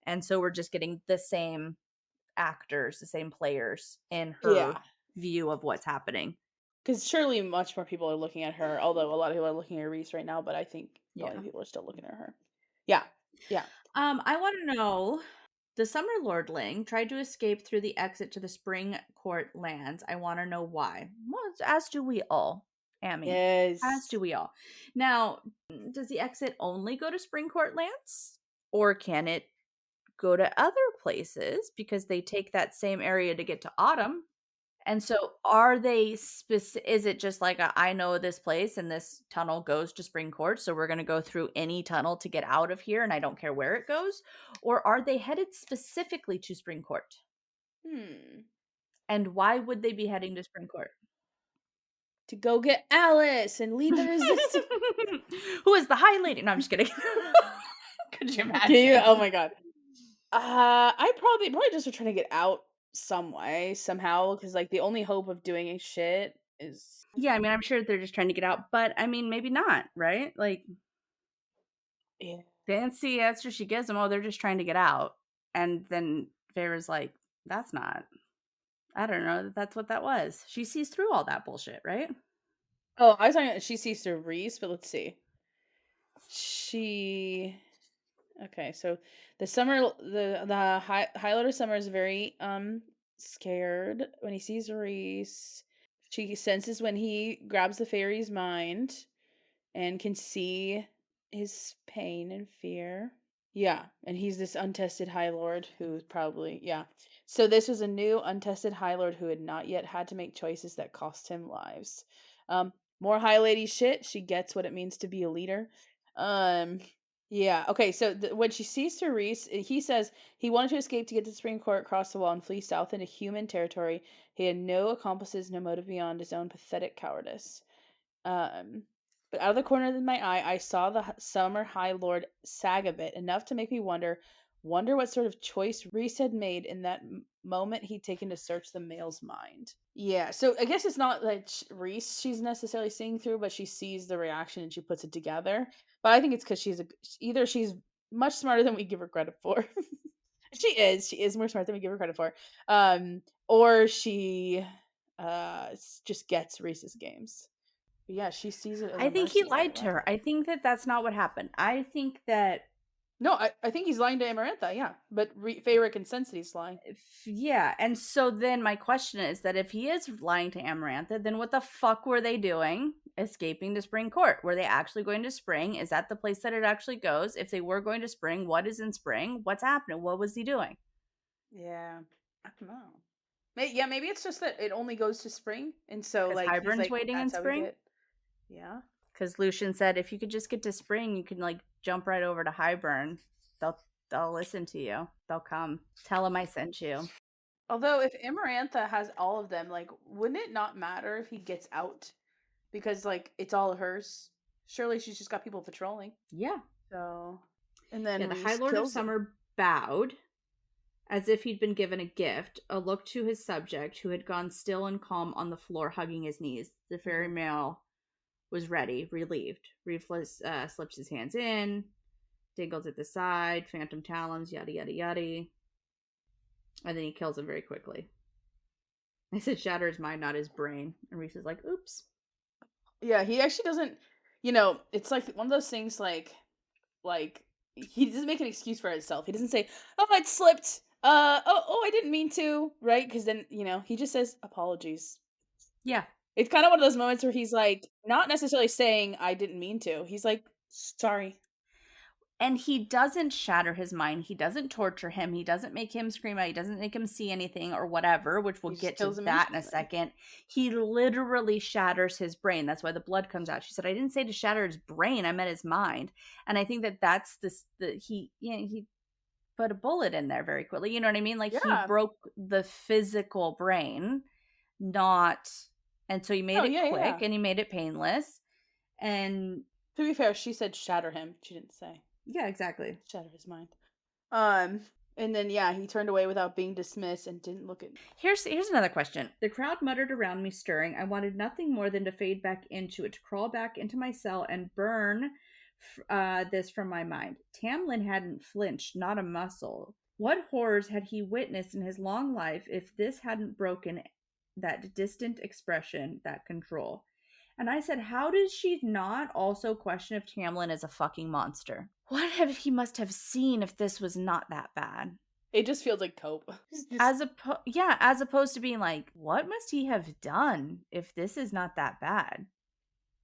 And so we're just getting the same actors, the same players in Yeah. her view of what's happening. Because surely much more people are looking at her, although a lot of people are looking at Rhys right now, but I think plenty Yeah. of people are still looking at her. Yeah. Yeah. I want to know, the Summer Lordling tried to escape through the exit to the Spring Court lands. I want to know why. Well, as do we all, Amy. As Yes. do we all. Now, does the exit only go to Spring Court lands? Or can it go to other places because they take that same area to get to Autumn? And so are they is it just like I know this place and this tunnel goes to Spring Court, so we're going to go through any tunnel to get out of here and I don't care where it goes? Or are they headed specifically to Spring Court? Hmm. And why would they be heading to Spring Court? To go get Alice and lead the resistance. Who is the High Lady? No, I'm just kidding. Could you Can you? Oh imagine? my god. I probably just are trying to get out some way, somehow, because like the only hope of doing a shit is Yeah, I mean, I'm sure they're just trying to get out, but I mean, maybe not, right? Like, yeah. fancy answer she gives them, oh, they're just trying to get out. And then Feyre's like, that's not. I don't know that that's what that was. She sees through all that bullshit, right? Oh, I was talking. She sees through Rhys, but let's see. She okay. So the High Lord of Summer is very scared when he sees Rhys. She senses when he grabs the fairy's mind and can see his pain and fear. Yeah, and he's this untested High Lord who probably, yeah. So this was a new untested High Lord who had not yet had to make choices that cost him lives. More High Lady shit. She gets what it means to be a leader. Um, yeah. Okay. So when she sees Therese, he says he wanted to escape to get to the Supreme Court, cross the wall, and flee south into human territory. He had no accomplices, no motive beyond his own pathetic cowardice. Um, but out of the corner of my eye, I saw the Summer High Lord sag a bit, enough to make me wonder what sort of choice Rhys had made in that moment he'd taken to search the male's mind. Yeah, so I guess it's not like Rhys she's necessarily seeing through, but she sees the reaction and she puts it together. But I think it's because either she's much smarter than we give her credit for. She is more smart than we give her credit for. Or she just gets Rhys's games. But yeah, she sees it as I a think he mercy lied to anyway. her. I think that that's not what happened. I think that, No, I think he's lying to Amarantha, yeah. But Feyre can sense that he's lying. yeah. And so then my question is that if he is lying to Amarantha, then what the fuck were they doing escaping to Spring Court? Were they actually going to Spring? Is that the place that it actually goes? If they were going to Spring, what is in Spring? What's happening? What was he doing? Yeah, I don't know. Yeah, maybe it's just that it only goes to spring, and so Because like he's Hybern's like, waiting in that's how we Spring? get. Yeah. Because Lucien said if you could just get to Spring, you can like jump right over to Hybern. They'll listen to you. They'll come. Tell them I sent you. Although if Amarantha has all of them, like, wouldn't it not matter if he gets out because like it's all hers? Surely she's just got people patrolling. Yeah. So, and then Yeah, the High Rhys Lord of kills him. Summer bowed as if he'd been given a gift, a look to his subject, who had gone still and calm on the floor, hugging his knees. The fairy Mhm. male was ready, relieved. Reflex slips his hands in, dangles at the side, phantom talons, yada yada yada, and then he kills him very quickly. I said, shatter his mind, not his brain. And Rhys is like, oops. Yeah, he actually doesn't. It's like one of those things. Like he doesn't make an excuse for himself. He doesn't say, "Oh, it slipped." I didn't mean to. Right? Because then he just says apologies. Yeah. It's kind of one of those moments where he's like, not necessarily saying I didn't mean to. He's like, sorry. And he doesn't shatter his mind. He doesn't torture him. He doesn't make him scream out. He doesn't make him see anything or whatever, which we'll He just get to kills him that in a instantly. second. He literally shatters his brain. That's why the blood comes out. She said, I didn't say to shatter his brain. I meant his mind. And I think that that's he put a bullet in there very quickly. You know what I mean? Like he Yeah. broke the physical brain, not, and so he made Oh it yeah, yeah, quick yeah. and he made it painless. And To be fair, she said shatter him. She didn't say yeah, exactly. shatter his mind. Um. And then yeah, he turned away without being dismissed and didn't look at. Here's another question. The crowd muttered around me, stirring. I wanted nothing more than to fade back into it, to crawl back into my cell and burn this from my mind. Tamlin hadn't flinched, not a muscle. What horrors had he witnessed in his long life if this hadn't broken that distant expression, that control? And I said, how does she not also question if Tamlin is a fucking monster? What have he must have seen if this was not that bad? It just feels like cope. As opposed to being like, what must he have done if this is not that bad?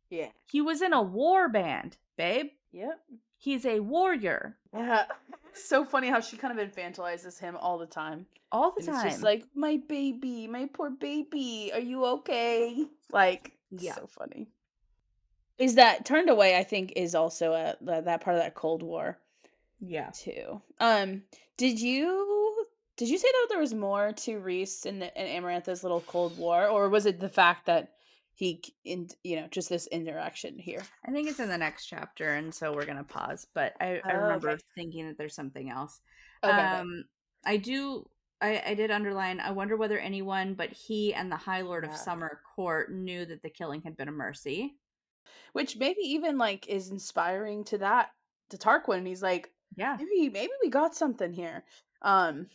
Yeah. He was in a war band, babe. Yep. He's a warrior. Yeah. It's so funny how she kind of infantilizes him all the time. All the And it's just time. like, my baby, my poor baby, are you okay? Like, it's Yeah. so funny. Is that turned away? I think is also that part of that Cold War Yeah. too. Did you say that there was more to Rhys and Amarantha's little Cold War, or was it the fact that just this interaction here? I think it's in the next chapter, and so we're gonna pause. But I Oh, remember okay. thinking that there's something else. Okay, okay. Um I do I did underline, I wonder whether anyone but he and the High Lord of Yeah. Summer Court knew that the killing had been a mercy. Which maybe even like is inspiring to Tarquin. He's like, Yeah. maybe we got something here. Um,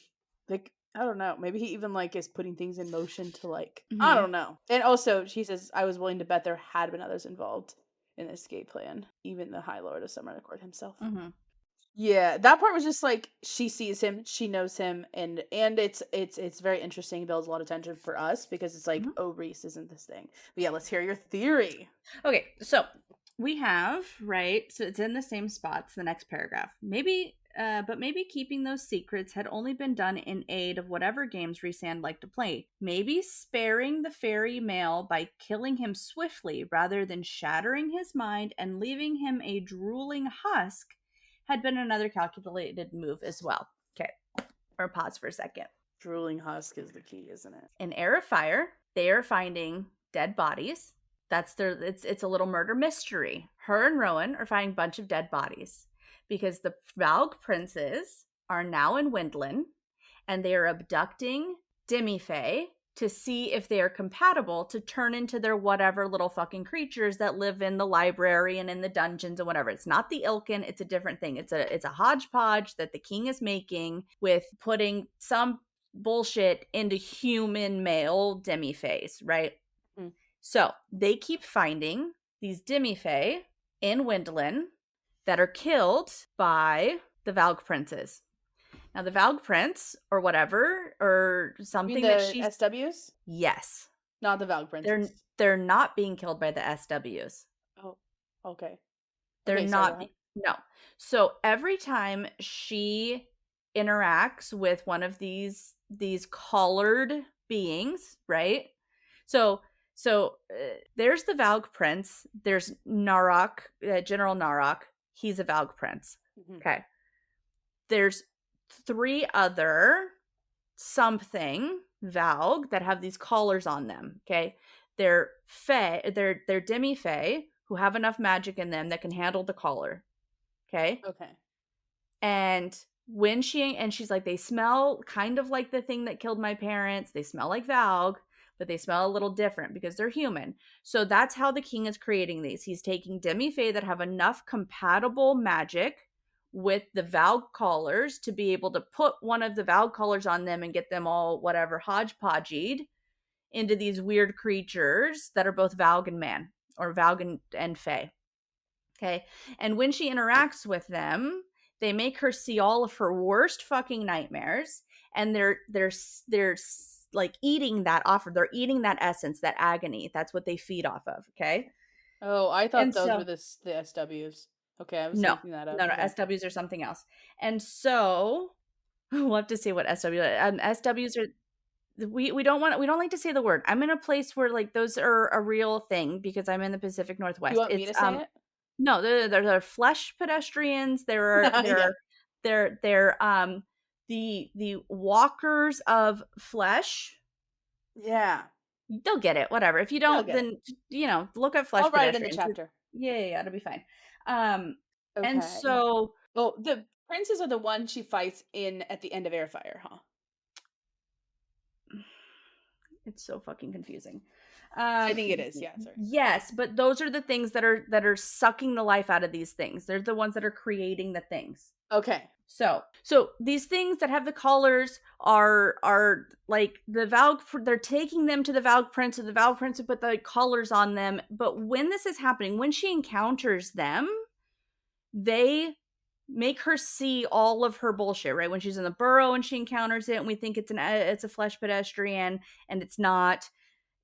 like I don't know. Maybe he even like is putting things in motion to like I Mm-hmm. don't know. And also, she says, I was willing to bet there had been others involved in this escape plan, even the High Lord of Summer Court himself. Mm-hmm. Yeah, that part was just like she sees him, she knows him, and it's very interesting. It builds a lot of tension for us because it's like, Mm-hmm. oh, Rhys isn't this thing. But yeah, let's hear your theory. Okay, so we have, right, so it's in the same spots, the next paragraph. But maybe keeping those secrets had only been done in aid of whatever games Rhysand liked to play. Maybe sparing the fairy male by killing him swiftly rather than shattering his mind and leaving him a drooling husk had been another calculated move as well. Okay, or pause for a second. Drooling husk is the key, isn't it? In Heir of Fire, they are finding dead bodies. That's their it's a little murder mystery. Her and Rowan are finding a bunch of dead bodies because the Valg princes are now in Windlin and they are abducting Demi-Fae to see if they are compatible to turn into their whatever little fucking creatures that live in the library and in the dungeons and whatever. It's not the Ilkin, it's a different thing. It's a hodgepodge that the king is making with putting some bullshit into human male demi-faes, right? Mm. So they keep finding these demi-fae in Windlin that are killed by the Valg princes. Now the Valg prince or whatever or You mean something that the she's SWs? yes, Not the Valg they're Princes. they're not being killed by the SWs. Oh, okay. They're Okay, sorry, go not ahead. no. So every time she interacts with one of these collared beings, right? So there's the Valg prince, there's Narok, General Narok, he's a Valg prince. Mhm. Okay. There's three other something Valg that have these collars on them, okay? They're demi-fae who have enough magic in them that can handle the collar. Okay? Okay. And she's like, they smell kind of like the thing that killed my parents. They smell like Valg, but they smell a little different because they're human. So that's how the king is creating these. He's taking demi-fae that have enough compatible magic with the Valg collars to be able to put one of the Valg collars on them and get them all whatever hodgepodged into these weird creatures that are both Valg and man or Valg and Fae. Okay. And when she interacts with them, they make her see all of her worst fucking nightmares. And they're like eating that offer. They're eating that essence, that agony. That's what they feed off of. Okay. Oh, I thought And those were so the SWs. Okay, I was no, making that up. no, Okay. SWs are something else. And so we'll have to see what SWs are. We don't like to say the word. I'm in a place where like those are a real thing because I'm in the Pacific Do you Northwest. want me It's to say it? no, they're flesh pedestrians. Yeah. They're the walkers of flesh. Yeah. They'll get it. Whatever. If you You'll don't, get it. then look up flesh I'll write it in the pedestrians. chapter. Yeah, it'll be fine. Um, and Okay. so Well, the Princes are the one she fights in at the end of Airfire, huh? It's so fucking confusing. I think it is. Yeah, sorry. Yes, but those are the things that are sucking the life out of these things. They're the ones that are creating the things. Okay. So these things that have the collars are like the valg. They're taking them to the valg prince, and the valg prince to put the collars on them. But when this is happening, when she encounters them, they make her see all of her bullshit, right? When she's in the burrow and she encounters it, and we think it's a flesh pedestrian, and it's not.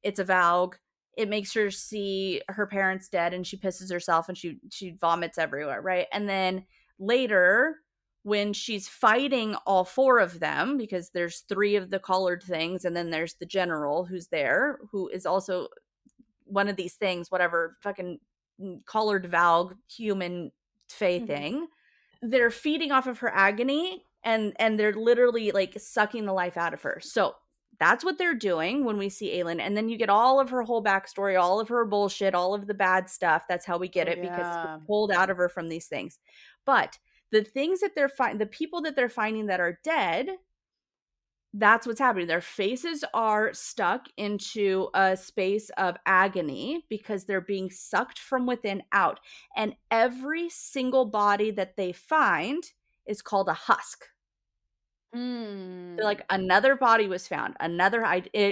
It's a valg. It makes her see her parents dead, and she pisses herself, and she vomits everywhere, right? And then later, when she's fighting all four of them, because there's three of the collared things, and then there's the general who's there, who is also one of these things, whatever fucking collared valg human fey thing. They're feeding off of her agony, and they're literally like sucking the life out of her. So that's what they're doing when we see Aelin. And then you get all of her whole backstory, all of her bullshit, all of the bad stuff. That's how we get Oh, it, because it's yeah. been pulled out of her from these things. But the things that the people that they're finding that are dead, that's what's happening. Their faces are stuck into a space of agony because they're being sucked from within out. And every single body that they find is called a husk. They're like, another body was found. I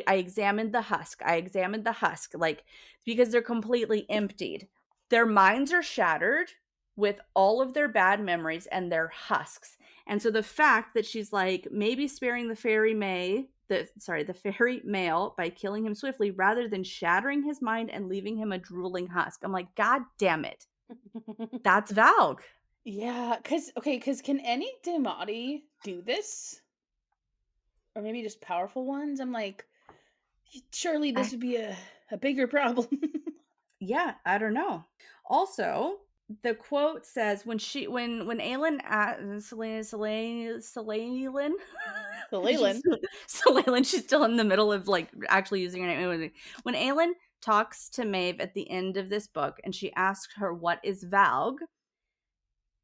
examined the husk. Like, because they're completely emptied. Their minds are shattered with all of their bad memories and their husks. And so the fact that she's like maybe sparing the fairy male by killing him swiftly rather than shattering his mind and leaving him a drooling husk. I'm like, God damn it. That's valg. Yeah, because can any Demati do this? Or maybe just powerful ones? I'm like, surely this would be a bigger problem. Yeah, I don't know. Also, the quote says when Aelin Selaylin So Leyland. Selaylin, she's still in the middle of like actually using her name. When Aelin talks to Maeve at the end of this book and she asks her what is valg,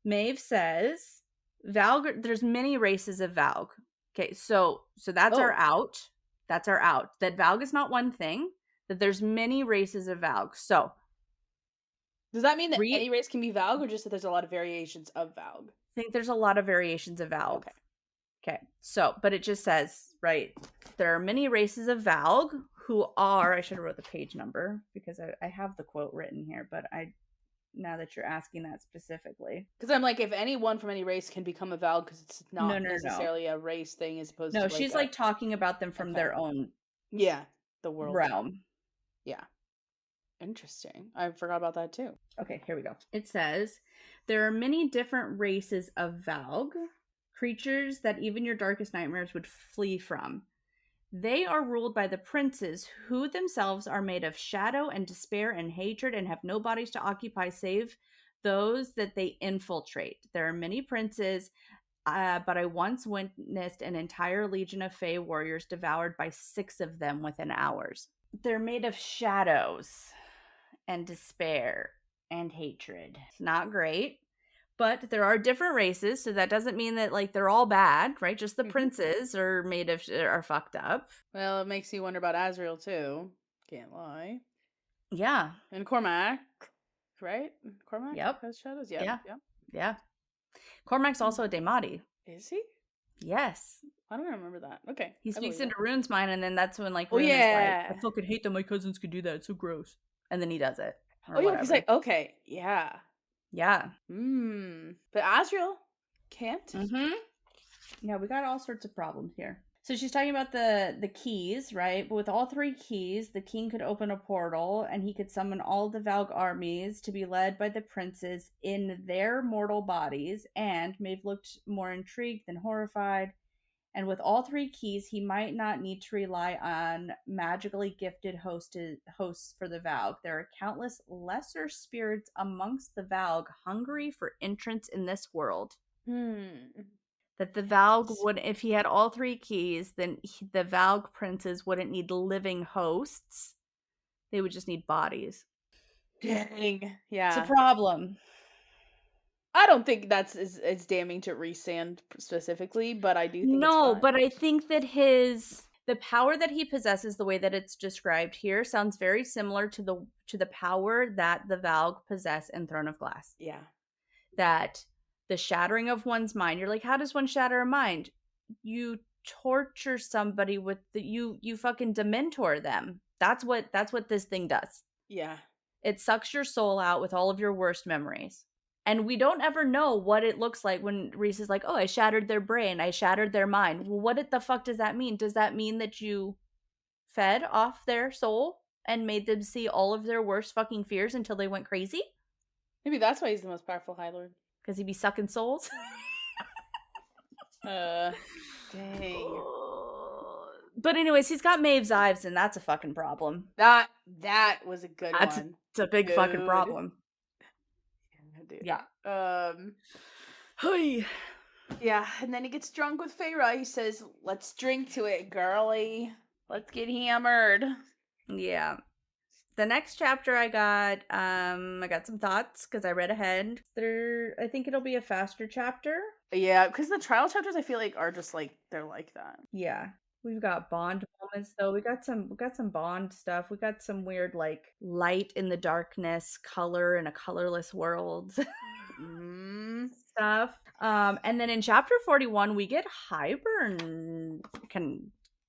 Maeve says valg, there's many races of valg. Okay, so that's our Oh, out. That's our out. That valg is not one thing, that there's many races of valg. So does that mean that read any race can be Valg, or just that there's a lot of variations of Valg? think there's a lot of variations of valg. Okay. Okay. So, but it just says, right, there are many races of valg who are, I should have wrote the page number because I have the quote written here, but now that you're asking that specifically. Because I'm like, if anyone from any race can become a Valg, because it's No, not no, no. necessarily a race thing as opposed No, to like she's a. like talking about them from Okay. their own Yeah, the world. realm. Yeah. Interesting. I forgot about that too. Okay, here we go. It says, there are many different races of valg, creatures that even your darkest nightmares would flee from. They are ruled by the princes, who themselves are made of shadow and despair and hatred and have no bodies to occupy save those that they infiltrate. There are many princes, but I once witnessed an entire legion of Fey warriors devoured by 6 of them within hours. They're made of shadows and despair and hatred. It's not great. But there are different races, so that doesn't mean that like they're all bad, right? Just the princes are fucked up. Well, it makes you wonder about Azrael too. Can't lie. Yeah. And Cormac, right? Cormac Yep. has shadows. Yeah. Yep. Yeah. Cormac's also a Daemati. Is he? Yes. I don't remember that. Okay. He I believe speaks it. into Rune's mind, and then that's when like Oh Rune is like, yeah. I fucking hate that my cousins could do that. It's so gross. And then he does it. Or Oh yeah. He's whatever. like, okay, yeah. Yeah. But Azrael can't. Mm-hmm. Yeah, we got all sorts of problems here. So she's talking about the keys, right? But with all 3 keys, the king could open a portal and he could summon all the Valg armies to be led by the princes in their mortal bodies. And Maeve looked more intrigued than horrified. And with all 3 keys, he might not need to rely on magically gifted hosts for the Valg. There are countless lesser spirits amongst the Valg hungry for entrance in this world. That the Valg would, if he had all 3 keys, then the Valg princes wouldn't need living hosts. They would just need bodies. Dang. Yeah. It's a problem. I don't think that's as damning to Rhys and specifically, but I do think it's No, fine. but I think that the power that he possesses, the way that it's described here, sounds very similar to the power that the valg possess in Throne of Glass. Yeah. That the shattering of one's mind, you're like, how does one shatter a mind? You torture somebody with you fucking dementor them. That's what this thing does. Yeah. It sucks your soul out with all of your worst memories. And we don't ever know what it looks like when Rhys is like, oh, I shattered their brain, I shattered their mind. Well, what the fuck does that mean? Does that mean that you fed off their soul and made them see all of their worst fucking fears until they went crazy? Maybe that's why he's the most powerful High Lord. Because he'd be sucking souls? Dang. But anyways, he's got Maeve's eyes, and that's a fucking problem. That was a good That's one. it's a big fucking Dude. problem. Yeah, dude. Yeah. Um yeah, and then he gets drunk with Feyre. He says, "Let's drink to it, girly. Let's get hammered." Yeah. The next chapter I got some thoughts because I read ahead. I think it'll be a faster chapter. Yeah, because the trial chapters I feel like are just like they're like that. Yeah. We've got Bond moments though. We got some Bond stuff. We got some weird like light in the darkness, color in a colorless world Mm. stuff. And then in chapter 41 we get Hybern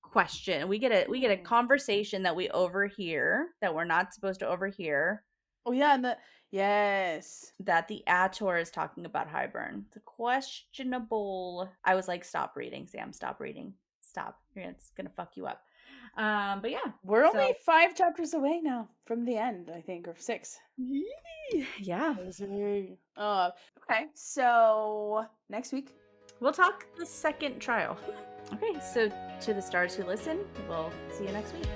question. We get a conversation that we overhear that we're not supposed to overhear. Oh yeah, and the yes. That the ACOTAR is talking about Hybern. The questionable. I was like, stop reading, Sam. Stop reading. Stop. It's gonna fuck you up. But yeah. We're only So 5 chapters away now from the end, I think, or 6. yeah. Crazy. Okay, so next week. We'll talk the second trial. Okay, so to the stars who listen, we'll see you next week.